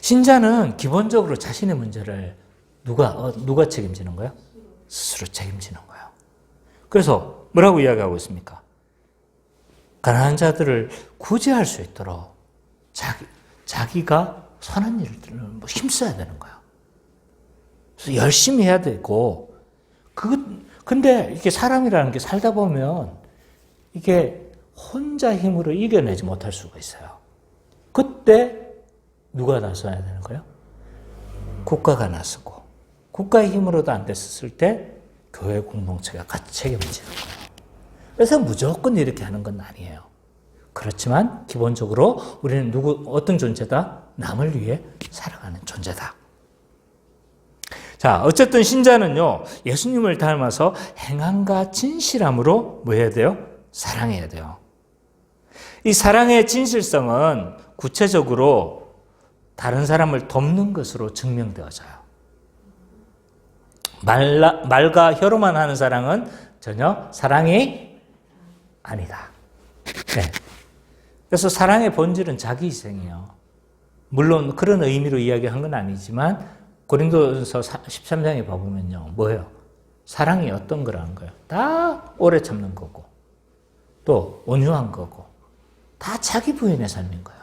신자는 기본적으로 자신의 문제를 누가 책임지는 거예요? 스스로 책임지는 거예요. 그래서 뭐라고 이야기하고 있습니까? 가난한 자들을 구제할 수 있도록 자기가 선한 일을 힘써야 되는 거예요. 그래서 열심히 해야 되고, 근데 이게 사람이라는 게 살다 보면 이게 혼자 힘으로 이겨내지 못할 수가 있어요. 그때 누가 나서야 되는 거예요? 국가가 나서고 국가의 힘으로도 안 됐을 때 교회 공동체가 같이 책임지는 거예요. 그래서 무조건 이렇게 하는 건 아니에요. 그렇지만 기본적으로 우리는 어떤 존재다? 남을 위해 살아가는 존재다. 자, 어쨌든 신자는요, 예수님을 닮아서 행함과 진실함으로 뭐 해야 돼요? 사랑해야 돼요. 이 사랑의 진실성은 구체적으로 다른 사람을 돕는 것으로 증명되어져요. 말과 혀로만 하는 사랑은 전혀 사랑이 아니다. 네. 그래서 사랑의 본질은 자기 희생이에요. 물론 그런 의미로 이야기한 건 아니지만 고린도서 13장에 봐보면요. 뭐예요? 사랑이 어떤 거라는 거예요? 다 오래 참는 거고 또 온유한 거고 다 자기 부인의 삶인 거예요.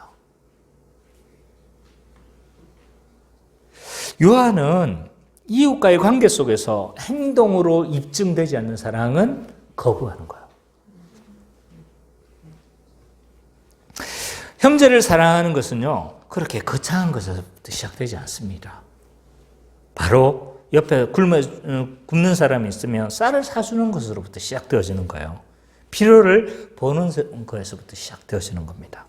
요한은 이웃과의 관계 속에서 행동으로 입증되지 않는 사랑은 거부하는 거예요. 형제를 사랑하는 것은요, 그렇게 거창한 것에서부터 시작되지 않습니다. 바로 옆에 굶는 사람이 있으면 쌀을 사주는 것으로부터 시작되어지는 거예요. 필요를 보는 것에서부터 시작되어지는 겁니다.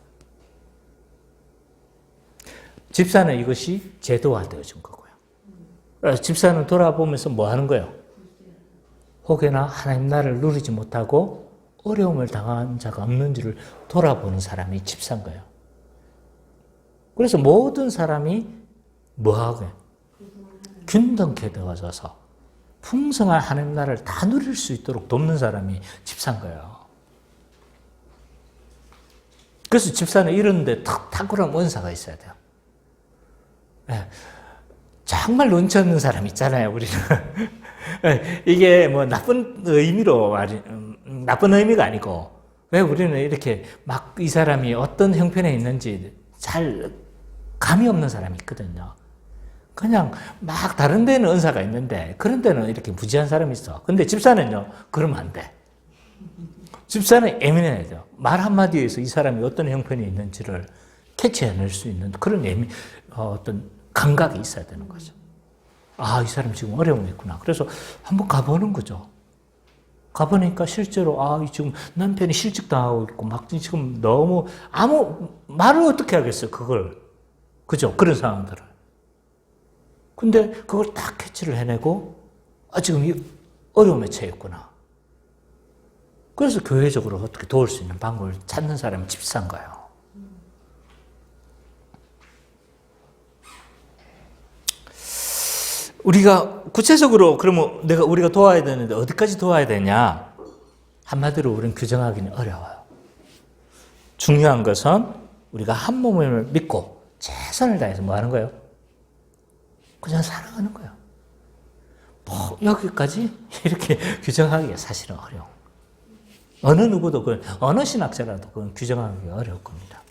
집사는 이것이 제도화되어진 거고요. 집사는 돌아보면서 뭐 하는 거예요? 혹여나 하나님 나라를 누리지 못하고 어려움을 당한 자가 없는지를 돌아보는 사람이 집사인 거예요. 그래서 모든 사람이 뭐하게? 균등케 되어져서 풍성한 하나님 나라를 다 누릴 수 있도록 돕는 사람이 집사인 거예요. 그래서 집사는 이런 데 탁월한 은사가 있어야 돼요. 네. 정말 눈치 없는 사람 있잖아요, 우리는. 이게 뭐 나쁜 의미가 아니고, 왜 우리는 이렇게 막 이 사람이 어떤 형편에 있는지 잘 감이 없는 사람이 있거든요. 그냥 막 다른 데는 은사가 있는데, 그런 데는 이렇게 무지한 사람이 있어. 근데 집사는요, 그러면 안 돼. 집사는 예민해야 돼요. 말 한마디에서 이 사람이 어떤 형편이 있는지를 캐치해낼 수 있는 그런 어떤 감각이 있어야 되는 거죠. 아, 이 사람 지금 어려움이 있구나. 그래서 한번 가보는 거죠. 가보니까 실제로, 지금 남편이 실직당하고 있고, 막 지금 너무 아무 말을 어떻게 하겠어요, 그걸. 그죠? 그런 상황들을. 근데 그걸 딱 캐치를 해내고, 지금 이 어려움에 처했구나. 그래서 교회적으로 어떻게 도울 수 있는 방법을 찾는 사람이 집사인 거예요. 우리가 구체적으로 그러면 우리가 도와야 되는데 어디까지 도와야 되냐? 한마디로 우리는 규정하기는 어려워요. 중요한 것은 우리가 한 몸을 믿고 최선을 다해서 뭐 하는 거예요? 그냥 사랑하는 거예요. 뭐 여기까지 이렇게 규정하기가 사실은 어려워. 어느 누구도 어느 신학자라도 그건 규정하기가 어려울 겁니다.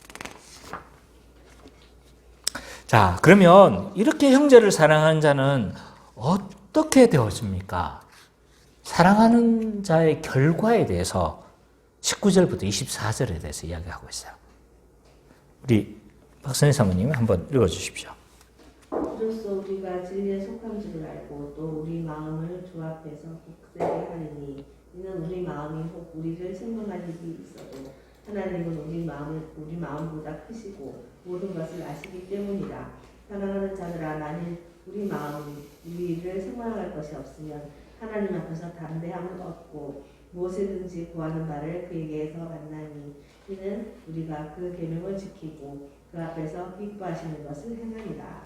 자, 그러면 이렇게 형제를 사랑하는 자는 어떻게 되어집니까? 사랑하는 자의 결과에 대해서 19절부터 24절에 대해서 이야기하고 있어요. 우리 박선희 사모님 한번 읽어주십시오. 이로써 우리가 진리에 속한 줄을 알고 또 우리 마음을 조합해서 복되게 하느니 이는 우리 마음이 혹 우리를 생명할 일이 있어도 하나님은 우리 마음보다 크시고 모든 것을 아시기 때문이라. 사랑하는 자들아, 만일 우리 마음이 우리를 생각할 것이 없으면 하나님 앞에서 담대함을 얻고 무엇이든지 구하는 바를 그에게서 만나니 이는 우리가 그 계명을 지키고 그 앞에서 기뻐하시는 것을 행하리라.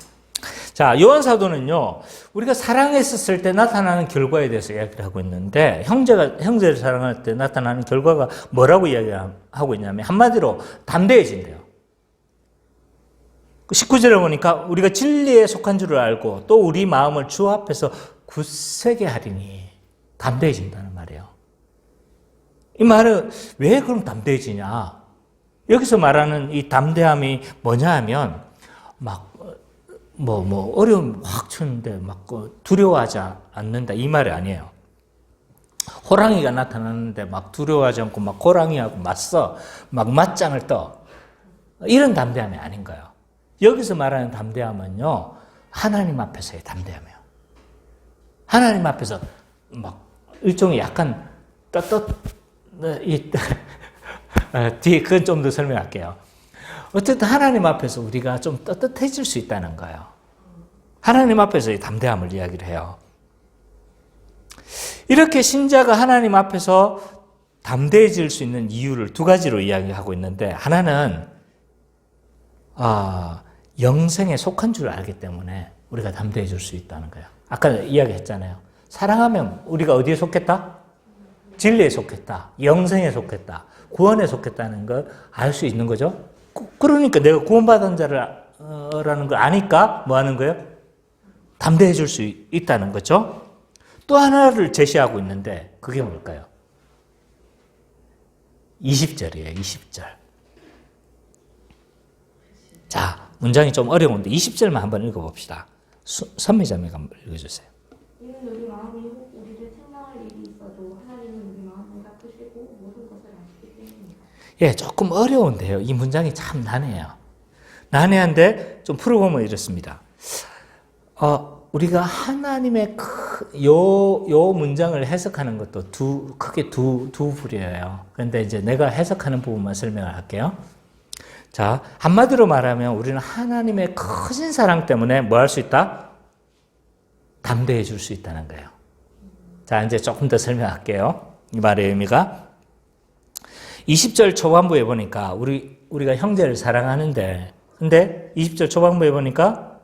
자, 요한 사도는요, 우리가 사랑했었을 때 나타나는 결과에 대해서 이야기를 하고 있는데, 형제를 사랑할 때 나타나는 결과가 뭐라고 이야기하고 있냐면, 한마디로 담대해진대요. 19절에 보니까 우리가 진리에 속한 줄을 알고 또 우리 마음을 주 앞에서 굳세게 하리니 담대해진다는 말이에요. 이 말은 왜 그럼 담대해지냐? 여기서 말하는 이 담대함이 뭐냐 하면, 어려움 확 치는데 두려워하지 않는다. 이 말이 아니에요. 호랑이가 나타나는데 두려워하지 않고 호랑이하고 맞서, 맞짱을 떠. 이런 담대함이 아닌 거예요. 여기서 말하는 담대함은요, 하나님 앞에서의 담대함이에요. 하나님 앞에서 막 일종의 약간 뒤에 그건 좀 더 설명할게요. 어쨌든 하나님 앞에서 우리가 좀 떳떳해질 수 있다는 거예요. 하나님 앞에서의 담대함을 이야기를 해요. 이렇게 신자가 하나님 앞에서 담대해질 수 있는 이유를 두 가지로 이야기하고 있는데, 하나는 영생에 속한 줄 알기 때문에 우리가 담대해질 수 있다는 거예요. 아까 이야기했잖아요. 사랑하면 우리가 어디에 속했다? 진리에 속했다. 영생에 속했다. 구원에 속했다는 걸 알 수 있는 거죠. 그러니까 내가 구원받은 자라는 걸 아니까 뭐 하는 거예요? 담대해질 수 있다는 거죠. 또 하나를 제시하고 있는데 그게 뭘까요? 20절이에요. 20절. 자, 문장이 좀 어려운데 20절만 한번 읽어봅시다. 선미자매가 한번 읽어주세요. 이는 우리 마음이 혹 우리를 책망할 일이 있어도 하나님은 우리 마음을 닦으시고 모든 것을 아시기 때문입니다. 예, 조금 어려운데요. 이 문장이 참 난해해요. 난해한데 좀 풀어보면 이렇습니다. 우리가 하나님의 요 문장을 해석하는 것도 크게 두 부류예요. 그런데 이제 내가 해석하는 부분만 설명을 할게요. 자, 한마디로 말하면 우리는 하나님의 크신 사랑 때문에 뭐 할 수 있다? 담대해 줄 수 있다는 거예요. 자, 이제 조금 더 설명할게요. 이 말의 의미가 20절 초반부에 보니까 우리가 형제를 사랑하는데, 근데 20절 초반부에 보니까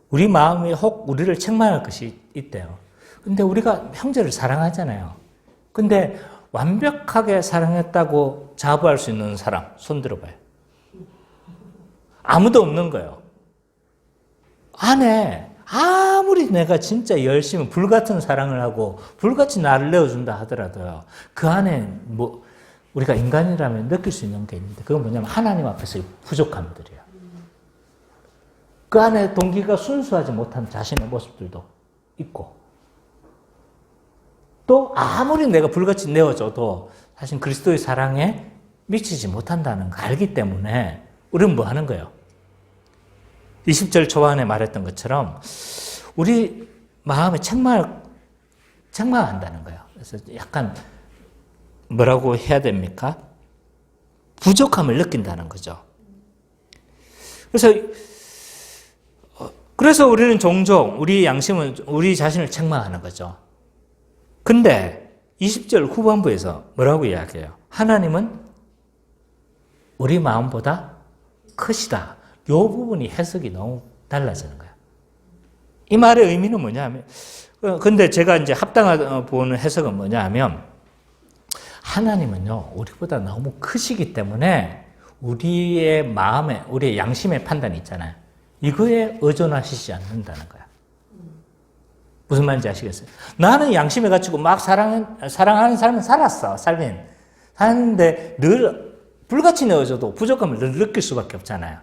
우리 마음이 혹 우리를 책망할 것이 있대요. 근데 우리가 형제를 사랑하잖아요. 근데 완벽하게 사랑했다고 자부할 수 있는 사람, 손 들어봐요. 아무도 없는 거예요. 안에 아무리 내가 진짜 열심히 불같은 사랑을 하고 불같이 나를 내어준다 하더라도요, 그 안에 뭐 우리가 인간이라면 느낄 수 있는 게 있는데, 그건 뭐냐면 하나님 앞에서의 부족함들이에요. 그 안에 동기가 순수하지 못한 자신의 모습들도 있고, 또 아무리 내가 불같이 내어줘도 사실 그리스도의 사랑에 미치지 못한다는 걸 알기 때문에 우리는 뭐 하는 거예요? 20절 초반에 말했던 것처럼 우리 마음에 책망한다는 거예요. 그래서 약간 뭐라고 해야 됩니까? 부족함을 느낀다는 거죠. 그래서 우리는 종종 우리 양심은 우리 자신을 책망하는 거죠. 근데 20절 후반부에서 뭐라고 이야기해요? 하나님은 우리 마음보다 크시다. 이 부분이 해석이 너무 달라지는 거예요. 이 말의 의미는 뭐냐면, 근데 제가 이제 합당하게 보는 해석은 뭐냐면, 하나님은요, 우리보다 너무 크시기 때문에 우리의 마음에, 우리의 양심의 판단이 있잖아요. 이거에 의존하시지 않는다는 거야. 무슨 말인지 아시겠어요? 나는 양심에 갇히고 막 사랑하는 삶은 사는데 늘 불같이 내어져도 부족함을 늘 느낄 수밖에 없잖아요.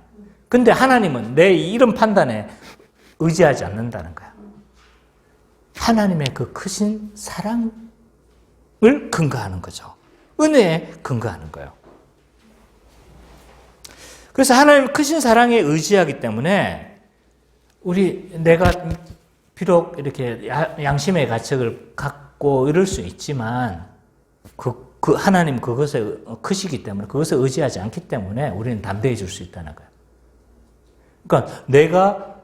근데 하나님은 내 이런 판단에 의지하지 않는다는 거야. 하나님의 그 크신 사랑을 근거하는 거죠. 은혜에 근거하는 거예요. 그래서 하나님 크신 사랑에 의지하기 때문에 내가 비록 이렇게 양심의 가책을 갖고 이럴 수 있지만 그 하나님 그것에 크시기 때문에 그것에 의지하지 않기 때문에 우리는 담대해질 수 있다는 거예요. 그러니까 내가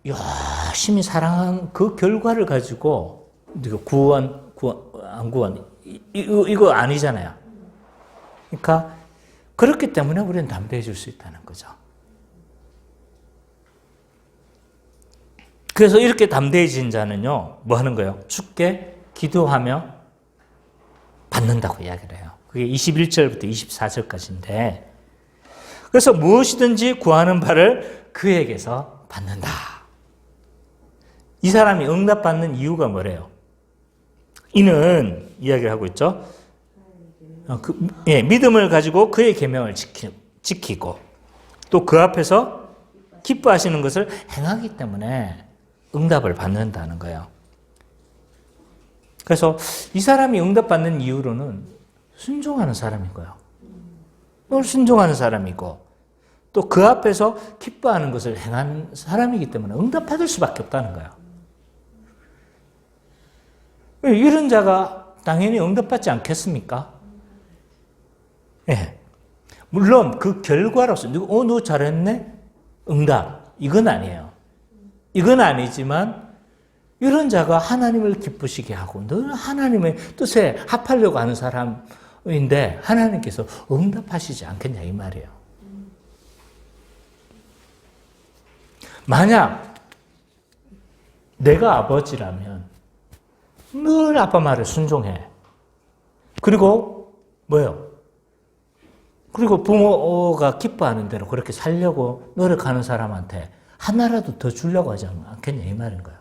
열심히 사랑한 그 결과를 가지고 안 구원 이거 아니잖아요. 그러니까 그렇기 때문에 우리는 담대해질 수 있다는 거죠. 그래서 이렇게 담대해진 자는요, 뭐 하는 거예요? 주께 기도하며 받는다고 이야기를 해요. 그게 21절부터 24절까지인데, 그래서 무엇이든지 구하는 바를 그에게서 받는다. 이 사람이 응답받는 이유가 뭐래요? 이는 이야기를 하고 있죠. 믿음을 가지고 그의 계명을 지키고 또 그 앞에서 기뻐하시는 것을 행하기 때문에 응답을 받는다는 거예요. 그래서 이 사람이 응답받는 이유로는 순종하는 사람인 거예요. 늘 순종하는 사람이고 또 그 앞에서 기뻐하는 것을 행하는 사람이기 때문에 응답받을 수밖에 없다는 거예요. 이런 자가 당연히 응답받지 않겠습니까? 예. 물론 그 결과로서 너 잘했네? 응답. 이건 아니에요. 이건 아니지만 이런 자가 하나님을 기쁘시게 하고 늘 하나님의 뜻에 합하려고 하는 사람인데 하나님께서 응답하시지 않겠냐 이 말이에요. 만약 내가 아버지라면 늘 아빠 말에 순종해. 그리고 뭐예요? 그리고 부모가 기뻐하는 대로 그렇게 살려고 노력하는 사람한테 하나라도 더 주려고 하지 않겠냐 이 말인 거예요.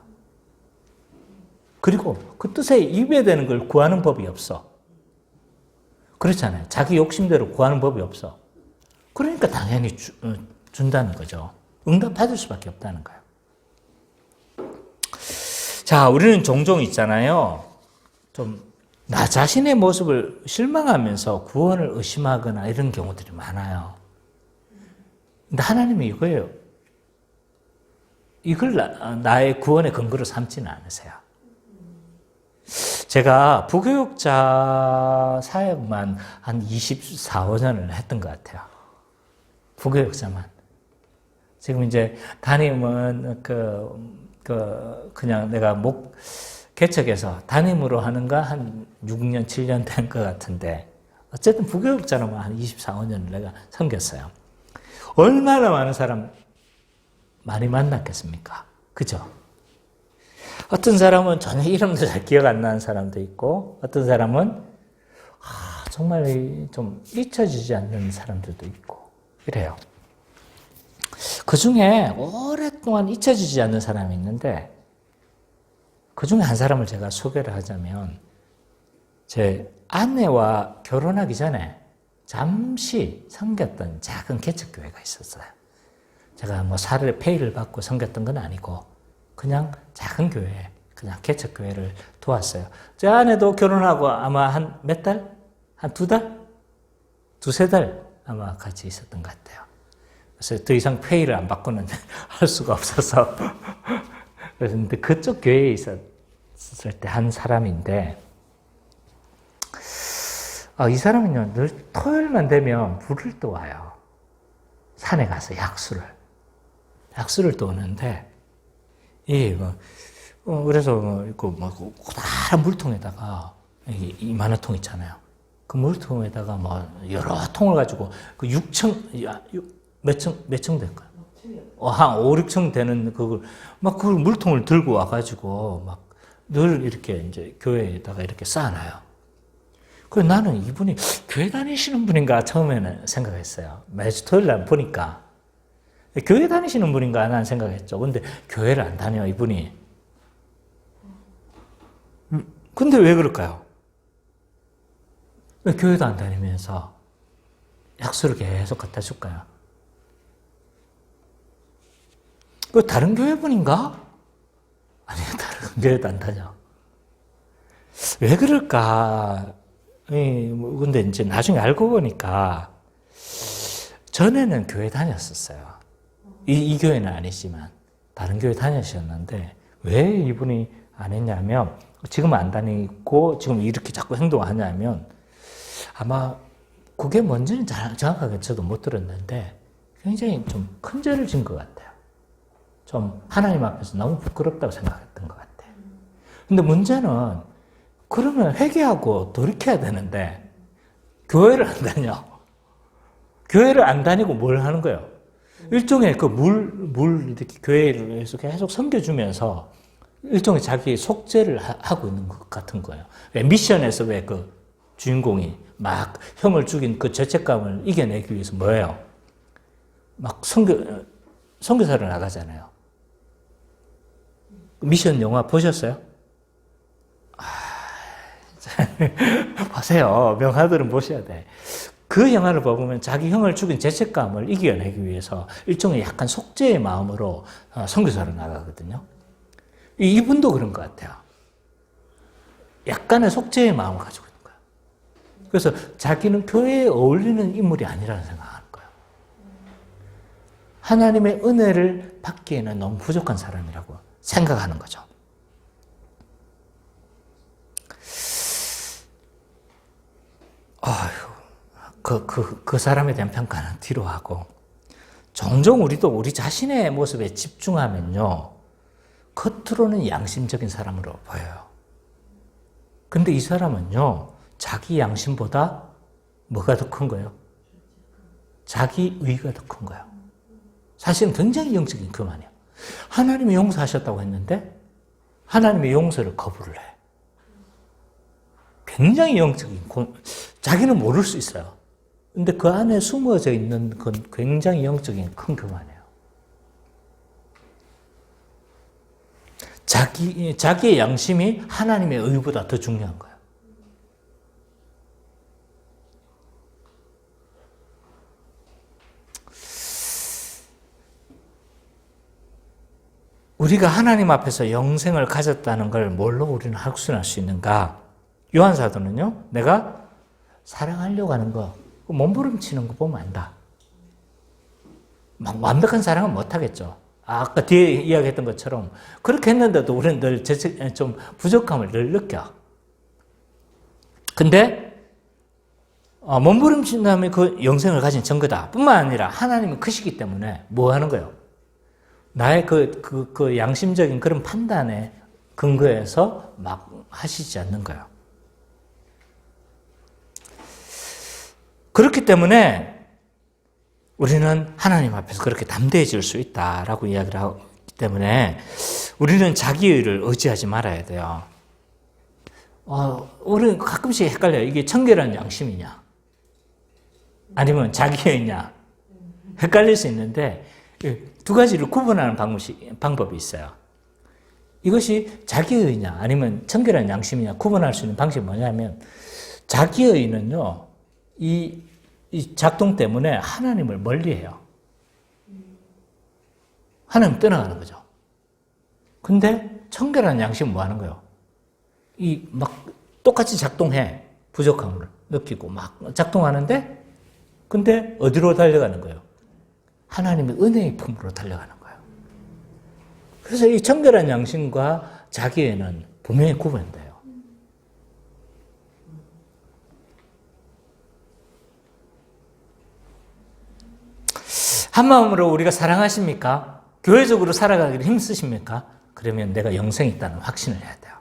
그리고 그 뜻에 입에대는 걸 구하는 법이 없어. 그렇잖아요. 자기 욕심대로 구하는 법이 없어. 그러니까 당연히 준다는 거죠. 응답받을 수밖에 없다는 거예요. 자, 우리는 종종 있잖아요. 좀 나 자신의 모습을 실망하면서 구원을 의심하거나 이런 경우들이 많아요. 근데 하나님이 이거예요. 이걸 나의 구원의 근거로 삼지는 않으세요. 제가 부교육자 사역만 한 24, 5년을 했던 것 같아요. 부교육자만. 지금 이제 담임은 그냥 내가 개척해서 담임으로 하는가 한 6년, 7년 된 것 같은데 어쨌든 부교육자로만 한 24, 5년을 내가 섬겼어요. 얼마나 많은 사람 많이 만났겠습니까? 그죠? 어떤 사람은 전혀 이름도 잘 기억 안 나는 사람도 있고 어떤 사람은 정말 좀 잊혀지지 않는 사람들도 있고 이래요. 그 중에 오랫동안 잊혀지지 않는 사람이 있는데 그 중에 한 사람을 제가 소개를 하자면 제 아내와 결혼하기 전에 잠시 섬겼던 작은 개척교회가 있었어요. 제가 뭐 페이를 받고 섬겼던 건 아니고 그냥 작은 교회, 그냥 개척교회를 도왔어요. 제 아내도 결혼하고 아마 한 몇 달? 한 2달? 2-3달 아마 같이 있었던 것 같아요. 그래서 더 이상 페이를 안 받고는 할 수가 없어서 그런데 그쪽 교회에 있었을 때 한 사람인데 이 사람은요 늘 토요일만 되면 물을 떠와요. 산에 가서 약수를 떠오는데 그래서 고다란 물통에다가 이만한 통 있잖아요. 그 물통에다가 여러 통을 가지고 그 6층 몇 층 될까요? 한 5, 6층 되는 그걸 물통을 들고 와가지고 늘 이렇게 이제 교회에다가 이렇게 쌓아놔요. 그래서 나는 이분이 교회 다니시는 분인가 처음에는 생각했어요. 매주 토요일 날 보니까 교회 다니시는 분인가 하는 생각했죠. 근데 교회를 안 다녀 이분이. 근데 왜 그럴까요? 왜 교회도 안 다니면서 약수를 계속 갖다 줄까요? 그 다른 교회 분인가? 아니요, 다른 교회도 안 다녀. 왜 그럴까? 근데 이제 나중에 알고 보니까 전에는 교회 다녔었어요. 이 교회는 아니지만 다른 교회 다니셨는데 왜 이분이 안 했냐면 지금 안 다니고 지금 이렇게 자꾸 행동하냐면 아마 그게 뭔지는 정확하게 저도 못 들었는데 굉장히 좀 큰 죄를 진 것 같아요. 좀 하나님 앞에서 너무 부끄럽다고 생각했던 것 같아요. 근데 문제는 그러면 회개하고 돌이켜야 되는데 교회를 안 다녀. 교회를 안 다니고 뭘 하는 거예요? 일종의 이렇게 교회를 계속 섬겨주면서 일종의 자기 속죄를 하고 있는 것 같은 거예요. 미션에서 왜 그 주인공이 막 형을 죽인 그 죄책감을 이겨내기 위해서 뭐예요? 막 선교사를 나가잖아요. 미션 영화 보셨어요? 보세요. 명화들은 보셔야 돼. 그 영화를 보면 자기 형을 죽인 죄책감을 이겨내기 위해서 일종의 약간 속죄의 마음으로 선교사를 나가거든요. 이분도 그런 것 같아요. 약간의 속죄의 마음을 가지고 있는 거예요. 그래서 자기는 교회에 어울리는 인물이 아니라는 생각을 하는 거예요. 하나님의 은혜를 받기에는 너무 부족한 사람이라고 생각하는 거죠. 그 사람에 대한 평가는 뒤로 하고, 종종 우리도 우리 자신의 모습에 집중하면요, 겉으로는 양심적인 사람으로 보여요. 근데 이 사람은요, 자기 양심보다 뭐가 더 큰 거예요? 자기 의가 더 큰 거예요. 사실은 굉장히 영적인 교만이에요. 하나님이 용서하셨다고 했는데 하나님의 용서를 거부를 해. 굉장히 영적인, 자기는 모를 수 있어요. 근데 그 안에 숨어져 있는 건 굉장히 영적인 큰 교만이에요. 자기의 양심이 하나님의 의보다 더 중요한 거예요. 우리가 하나님 앞에서 영생을 가졌다는 걸 뭘로 우리는 확신할 수 있는가? 요한 사도는요, 내가 사랑하려고 하는 거, 몸부림치는 거 보면 안다. 막 완벽한 사랑은 못하겠죠. 아까 뒤에 이야기했던 것처럼 그렇게 했는데도 우리는 늘 좀 부족함을 늘 느껴. 근데 몸부림친 다음에 그 영생을 가진 증거다 뿐만 아니라 하나님은 크시기 때문에 뭐 하는 거예요? 나의 그 양심적인 그런 판단에 근거해서 막 하시지 않는 거예요. 그렇기 때문에 우리는 하나님 앞에서 그렇게 담대해질 수 있다라고 이야기를 하기 때문에 우리는 자기의를 의지하지 말아야 돼요. 우리는 가끔씩 헷갈려요. 이게 청결한 양심이냐 아니면 자기의냐 헷갈릴 수 있는데 두 가지를 구분하는 방법이 있어요. 이것이 자기의냐 아니면 청결한 양심이냐 구분할 수 있는 방식이 뭐냐면, 자기의는요, 이 작동 때문에 하나님을 멀리해요. 하나님 떠나가는 거죠. 근데 청결한 양심은 뭐 하는 거예요? 막 똑같이 작동해. 부족함을 느끼고 막 작동하는데, 근데 어디로 달려가는 거예요? 하나님의 은혜의 품으로 달려가는 거예요. 그래서 이 청결한 양심과 자기애는 분명히 구분돼요. 한마음으로 우리가 사랑하십니까? 교회적으로 살아가기를 힘쓰십니까? 그러면 내가 영생이 있다는 확신을 해야 돼요.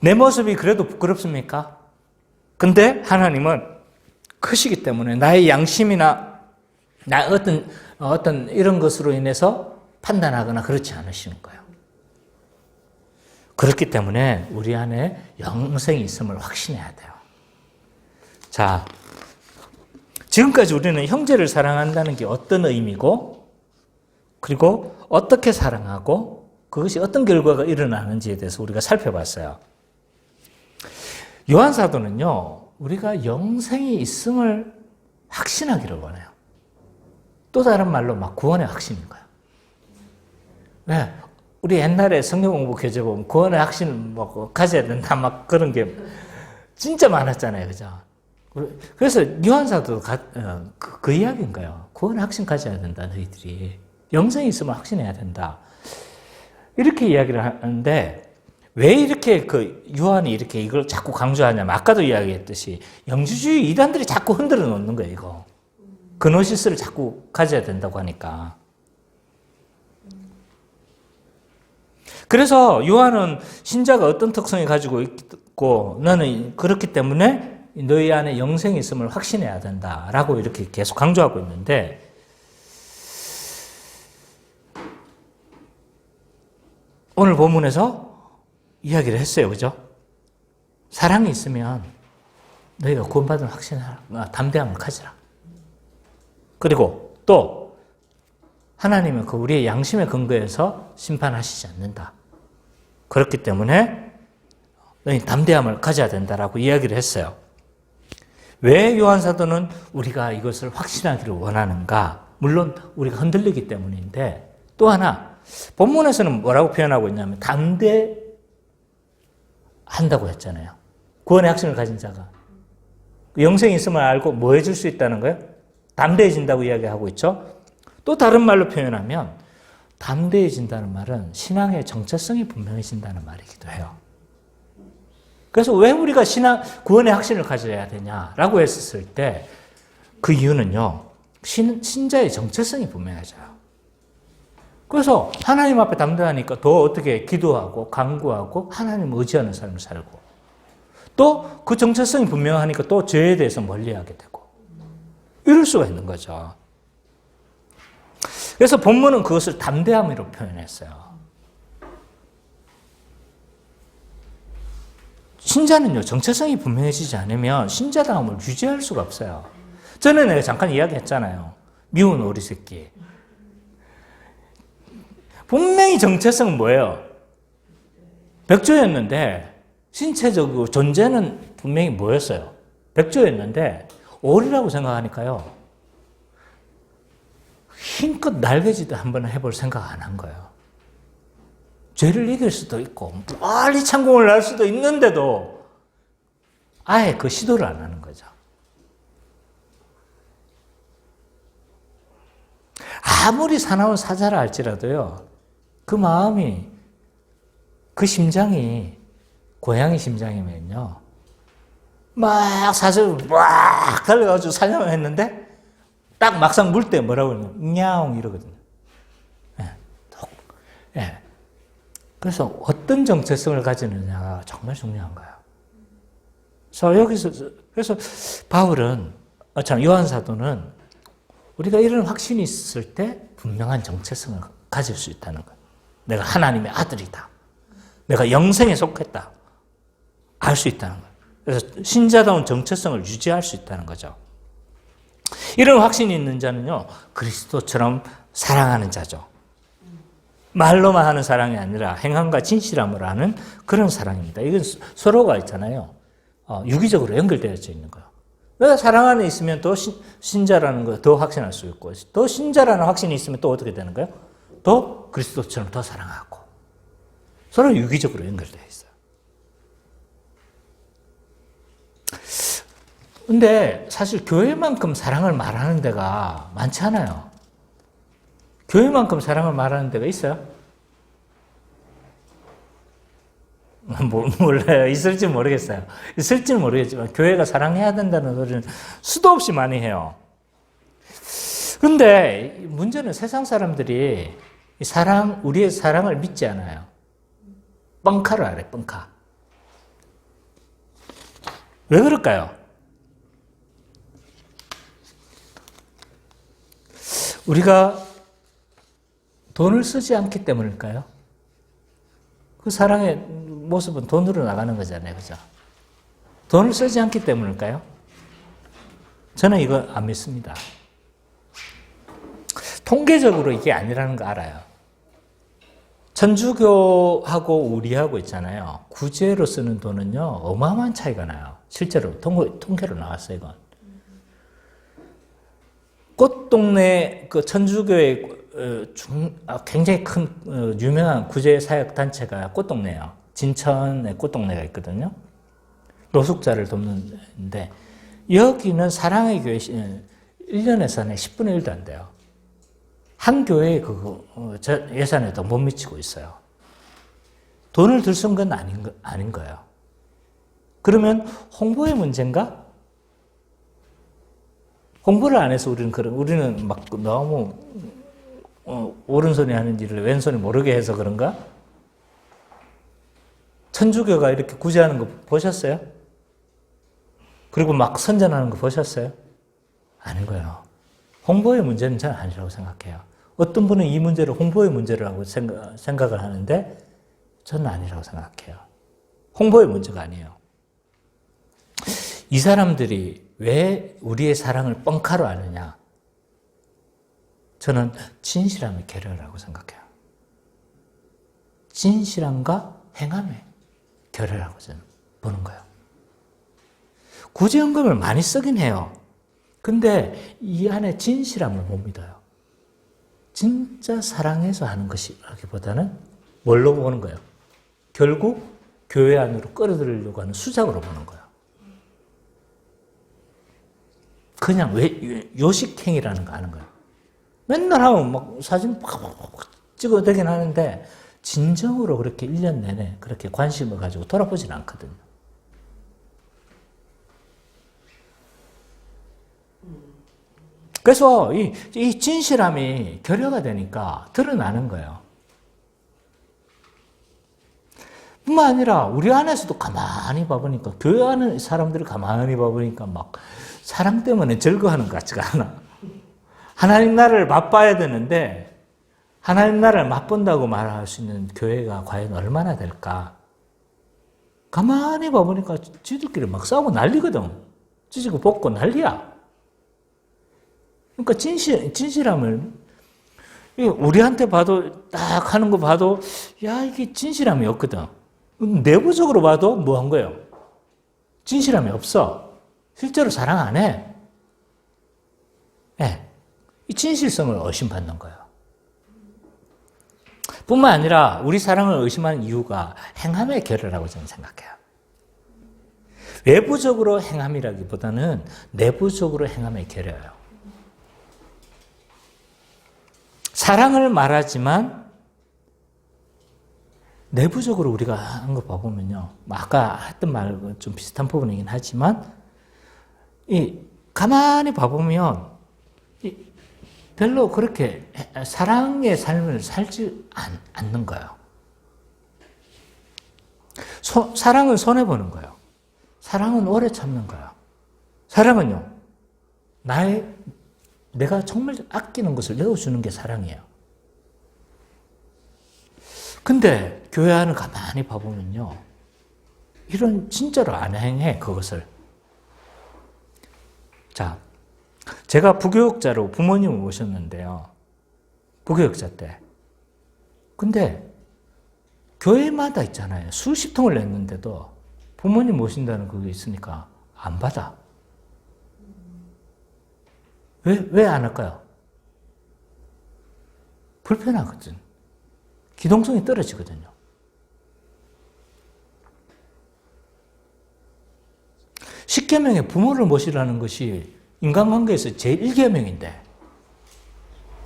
내 모습이 그래도 부끄럽습니까? 근데 하나님은 크시기 때문에 나의 양심이나 나 어떤 이런 것으로 인해서 판단하거나 그렇지 않으시는 거예요. 그렇기 때문에 우리 안에 영생이 있음을 확신해야 돼요. 자, 지금까지 우리는 형제를 사랑한다는 게 어떤 의미고, 그리고 어떻게 사랑하고 그것이 어떤 결과가 일어나는지에 대해서 우리가 살펴봤어요. 요한 사도는요, 우리가 영생이 있음을 확신하기를 원해요. 또 다른 말로 막 구원의 확신인 거예요. 네, 우리 옛날에 성경 공부 교재 보면 구원의 확신을 뭐 가져야 된다 막 그런 게 진짜 많았잖아요, 그죠? 그래서 요한 사도도 그 이야기인 거예요. 구원의 확신 가져야 된다, 너희들이. 영생이 있으면 확신해야 된다. 이렇게 이야기를 하는데, 왜 이렇게 요한이 이렇게 이걸 자꾸 강조하냐면, 아까도 이야기했듯이 영주주의 이단들이 자꾸 흔들어 놓는 거예요, 이거. 그노시스를 자꾸 가져야 된다고 하니까. 그래서 요한은 신자가 어떤 특성을 가지고 있고, 너는 그렇기 때문에 너희 안에 영생이 있음을 확신해야 된다라고 이렇게 계속 강조하고 있는데, 오늘 본문에서 이야기를 했어요. 그죠? 사랑이 있으면 너희가 구원받은 확신하라. 담대함을 가지라. 그리고 또 하나님은 우리의 양심의 근거에서 심판하시지 않는다. 그렇기 때문에 너희 담대함을 가져야 된다라고 이야기를 했어요. 왜 요한 사도는 우리가 이것을 확신하기를 원하는가? 물론 우리가 흔들리기 때문인데, 또 하나 본문에서는 뭐라고 표현하고 있냐면 담대한다고 했잖아요. 구원의 확신을 가진 자가 영생이 있음을 알고 뭐 해줄 수 있다는 거예요? 담대해진다고 이야기하고 있죠. 또 다른 말로 표현하면 담대해진다는 말은 신앙의 정체성이 분명해진다는 말이기도 해요. 그래서 왜 우리가 구원의 확신을 가져야 되냐라고 했을 때 그 이유는요. 신자의 정체성이 분명해져요. 그래서 하나님 앞에 담대하니까 더 어떻게 기도하고 간구하고 하나님을 의지하는 삶을 살고 또 그 정체성이 분명하니까 또 죄에 대해서 멀리하게 되고 이럴 수가 있는 거죠. 그래서 본문은 그것을 담대함으로 표현했어요. 신자는요, 정체성이 분명해지지 않으면 신자다움을 유지할 수가 없어요. 전에 내가 잠깐 이야기했잖아요. 미운 오리 새끼. 분명히 정체성은 뭐예요? 백조였는데 신체적으로 존재는 분명히 뭐였어요? 백조였는데 오리라고 생각하니까요. 힘껏 날개짓도 한번 해볼 생각 안 한 거예요. 죄를 이길 수도 있고 멀리 창공을 날 수도 있는데도 아예 그 시도를 안 하는 거죠. 아무리 사나운 사자라 할지라도요. 그 마음이 그 심장이 고양이 심장이면요. 막 사슴 막 달려가지고 사냥을 했는데 딱 막상 물 때 뭐라고 그러냐면 냐옹 이러거든요. 예. 그래서 어떤 정체성을 가지느냐가 정말 중요한 거예요. 그래서 바울은, 요한 사도는 우리가 이런 확신이 있을 때 분명한 정체성을 가질 수 있다는 거예요. 내가 하나님의 아들이다. 내가 영생에 속했다. 알 수 있다는 거예요. 그래서 신자다운 정체성을 유지할 수 있다는 거죠. 이런 확신이 있는 자는요, 그리스도처럼 사랑하는 자죠. 말로만 하는 사랑이 아니라 행함과 진실함으로 하는 그런 사랑입니다. 이건 서로가 있잖아요. 유기적으로 연결되어져 있는 거예요. 내가 사랑 안에 있으면 더 신자라는 걸 더 확신할 수 있고, 더 신자라는 확신이 있으면 또 어떻게 되는 거예요? 더 그리스도처럼 더 사랑하고. 서로 유기적으로 연결되어 있어요. 근데 사실 교회만큼 사랑을 말하는 데가 많지 않아요. 교회만큼 사랑을 말하는 데가 있어요? 몰라요. 있을지 모르겠어요. 있을지는 모르겠지만 교회가 사랑해야 된다는 소리는 수도 없이 많이 해요. 근데 문제는 세상 사람들이 우리의 사랑을 믿지 않아요. 뻥카를 알아요. 뻥카. 왜 그럴까요? 우리가 돈을 쓰지 않기 때문일까요? 그 사랑의 모습은 돈으로 나가는 거잖아요. 그죠? 돈을 쓰지 않기 때문일까요? 저는 이거 안 믿습니다. 통계적으로 이게 아니라는 거 알아요. 천주교하고 우리하고 있잖아요. 구제로 쓰는 돈은요, 어마어마한 차이가 나요. 실제로 통계로 나왔어요, 이건. 꽃동네 그 천주교의 굉장히 큰 유명한 구제 사역 단체가 꽃동네예요. 진천에 꽃동네가 있거든요. 노숙자를 돕는데 여기는 사랑의 교회 1년에서 한 10분의 1도 안 돼요. 한 교회의 그 예산에도 못 미치고 있어요. 돈을 들 쓴 건 아닌 거예요. 그러면 홍보의 문제인가? 홍보를 안 해서 우리는 막 너무 오른손이 하는 일을 왼손이 모르게 해서 그런가? 천주교가 이렇게 구제하는 거 보셨어요? 그리고 막 선전하는 거 보셨어요? 아닌 거예요. 홍보의 문제는 저는 아니라고 생각해요. 어떤 분은 이 문제를 홍보의 문제라고 생각을 하는데 저는 아니라고 생각해요. 홍보의 문제가 아니에요. 이 사람들이 왜 우리의 사랑을 뻥카로 아느냐? 저는 진실함의 결여라고 생각해요. 진실함과 행함의 결여라고 저는 보는 거예요. 구제연금을 많이 쓰긴 해요. 근데 이 안에 진실함을 못 믿어요. 진짜 사랑해서 하는 것이라기보다는 뭘로 보는 거예요? 결국 교회 안으로 끌어들이려고 하는 수작으로 보는 거예요. 그냥 요식행위라는 거 아는 거예요. 맨날 하면 막 사진 팍팍 찍어도 되긴 하는데 진정으로 그렇게 1년 내내 그렇게 관심을 가지고 돌아보진 않거든요. 그래서 이 진실함이 결여가 되니까 드러나는 거예요. 뿐만 아니라 우리 안에서도 가만히 봐보니까 교회 안에 사람들을 가만히 봐보니까 막 사랑 때문에 즐거워하는 것 같지가 않아. 하나님 나라를 맛봐야 되는데 하나님 나라를 맛본다고 말할 수 있는 교회가 과연 얼마나 될까? 가만히 봐보니까 지들끼리 막 싸우고 난리거든. 찢고 볶고 난리야. 그러니까 진실함을 우리한테 봐도 딱 하는 거 봐도 야 이게 진실함이 없거든. 내부적으로 봐도 뭐 한 거예요? 진실함이 없어. 실제로 사랑 안 해. 네. 이 진실성을 의심받는 거예요. 뿐만 아니라 우리 사랑을 의심하는 이유가 행함의 결여라고 저는 생각해요. 외부적으로 행함이라기보다는 내부적으로 행함의 결여예요. 사랑을 말하지만 내부적으로 우리가 하는 거 봐보면요. 아까 했던 말과 좀 비슷한 부분이긴 하지만 가만히 봐보면 별로 그렇게 사랑의 삶을 살지 않는 거예요. 사랑은 손해보는 거예요. 사랑은 오래 참는 거예요. 사랑은요. 내가 정말 아끼는 것을 내어주는 게 사랑이에요. 근데 교회 안을 가만히 봐보면요. 이런 진짜로 안 행해 그것을. 자, 제가 부교육자로 부모님을 모셨는데요. 부교육자 때. 근데 교회마다 있잖아요. 수십 통을 냈는데도 부모님 모신다는 그게 있으니까 안 받아. 왜 안 할까요? 불편하거든. 기동성이 떨어지거든요. 십계명에 부모를 모시라는 것이 인간관계에서 제1계명인데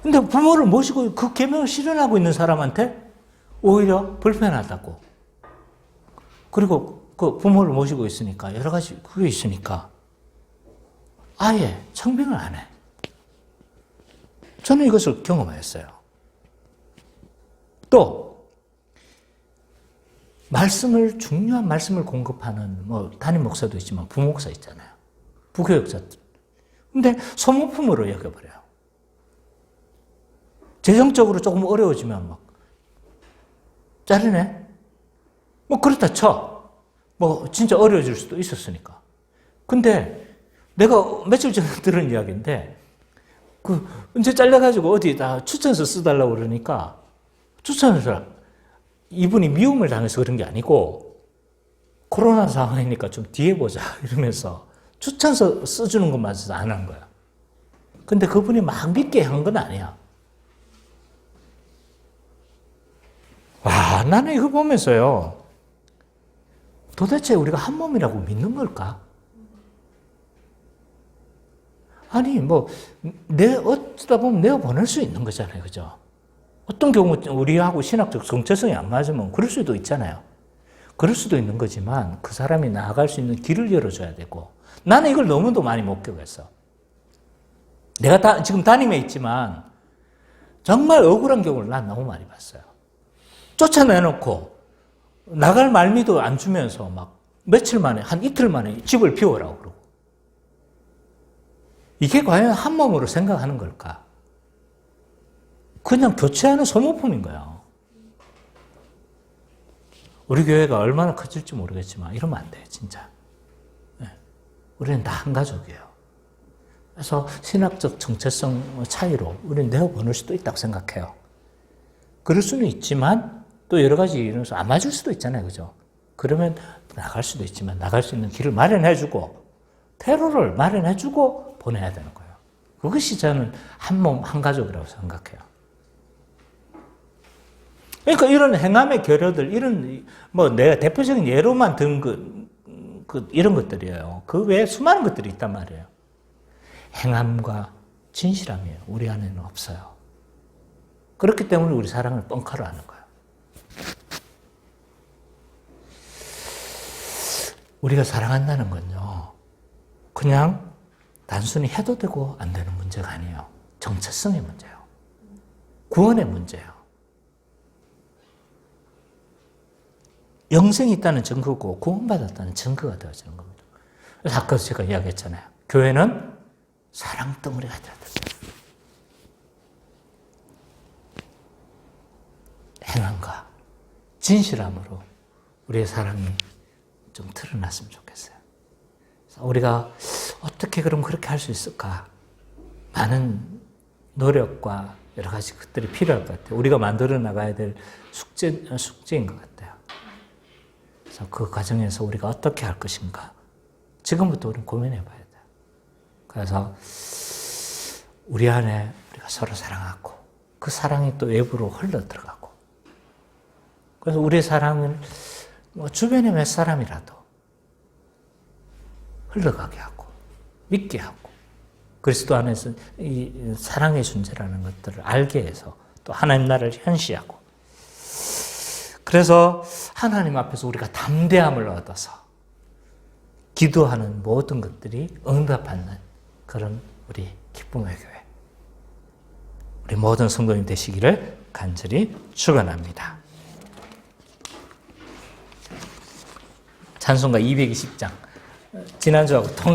근데 부모를 모시고 그 계명을 실현하고 있는 사람한테 오히려 불편하다고. 그리고 그 부모를 모시고 있으니까 여러 가지 그게 있으니까 아예 청빙을 안 해. 저는 이것을 경험했어요. 또 중요한 말씀을 공급하는 담임 목사도 있지만 부목사 있잖아요. 부교육자들. 근데 소모품으로 여겨버려요. 재정적으로 조금 어려워지면 막 자르네. 그렇다 쳐. 진짜 어려워질 수도 있었으니까. 근데 내가 며칠 전에 들은 이야기인데 언제 잘려가지고 어디다 추천서 써달라고 그러니까 추천서 이분이 미움을 당해서 그런 게 아니고 코로나 상황이니까 좀 뒤에 보자 이러면서 추천서 써주는 것만 안 한 거야. 근데 그분이 막 믿게 한 건 아니야. 와, 나는 이거 보면서요. 도대체 우리가 한 몸이라고 믿는 걸까? 아니, 어쩌다 보면 내어보낼 수 있는 거잖아요. 그죠? 어떤 경우 우리하고 신학적 정체성이 안 맞으면 그럴 수도 있잖아요. 그럴 수도 있는 거지만 그 사람이 나아갈 수 있는 길을 열어줘야 되고 나는 이걸 너무도 많이 목격했어. 내가 지금 담임에 있지만 정말 억울한 경우를 난 너무 많이 봤어요. 쫓아내놓고 나갈 말미도 안 주면서 막 며칠 만에, 한 이틀 만에 집을 비워라고 그러고. 이게 과연 한 몸으로 생각하는 걸까? 그냥 교체하는 소모품인 거야. 우리 교회가 얼마나 커질지 모르겠지만 이러면 안 돼, 진짜. 네. 우리는 다 한 가족이에요. 그래서 신학적 정체성 차이로 우리는 내어보낼 수도 있다고 생각해요. 그럴 수는 있지만 또 여러 가지 이러면서 안 맞을 수도 있잖아요. 그죠? 그러면 나갈 수도 있지만 나갈 수 있는 길을 마련해주고 퇴로를 마련해주고 보내야 되는 거예요. 그것이 저는 한 몸, 한 가족이라고 생각해요. 그러니까 이런 행함의 결여들, 이런, 내가 대표적인 예로만 든 이런 것들이에요. 그 외에 수많은 것들이 있단 말이에요. 행함과 진실함이 우리 안에는 없어요. 그렇기 때문에 우리 사랑을 뻥카로 하는 거예요. 우리가 사랑한다는 건요, 그냥 단순히 해도 되고 안 되는 문제가 아니에요. 정체성의 문제예요. 구원의 문제예요. 영생이 있다는 증거고 구원받았다는 증거가 되어지는 겁니다. 그래서 아까 제가 이야기했잖아요. 교회는 사랑 덩어리가 되었다. 행함과 진실함으로 우리의 사랑이 좀 드러났으면 좋겠어요. 그래서 우리가 어떻게 그럼 그렇게 할 수 있을까? 많은 노력과 여러 가지 것들이 필요할 것 같아요. 우리가 만들어 나가야 될 숙제인 것 같아요. 그래서 그 과정에서 우리가 어떻게 할 것인가? 지금부터 우리는 고민해 봐야 돼요. 그래서 우리 안에 우리가 서로 사랑하고 그 사랑이 또 외부로 흘러 들어가고, 그래서 우리의 사랑을 주변의 몇 사람이라도 흘러가게 하고 믿게 하고 그리스도 안에서 이 사랑의 존재라는 것들을 알게 해서 또 하나님 나라를 현시하고, 그래서 하나님 앞에서 우리가 담대함을 얻어서 기도하는 모든 것들이 응답하는 그런 우리 기쁨의 교회, 우리 모든 성도님 되시기를 간절히 축원합니다. 찬송가 220장, 지난주하고 통일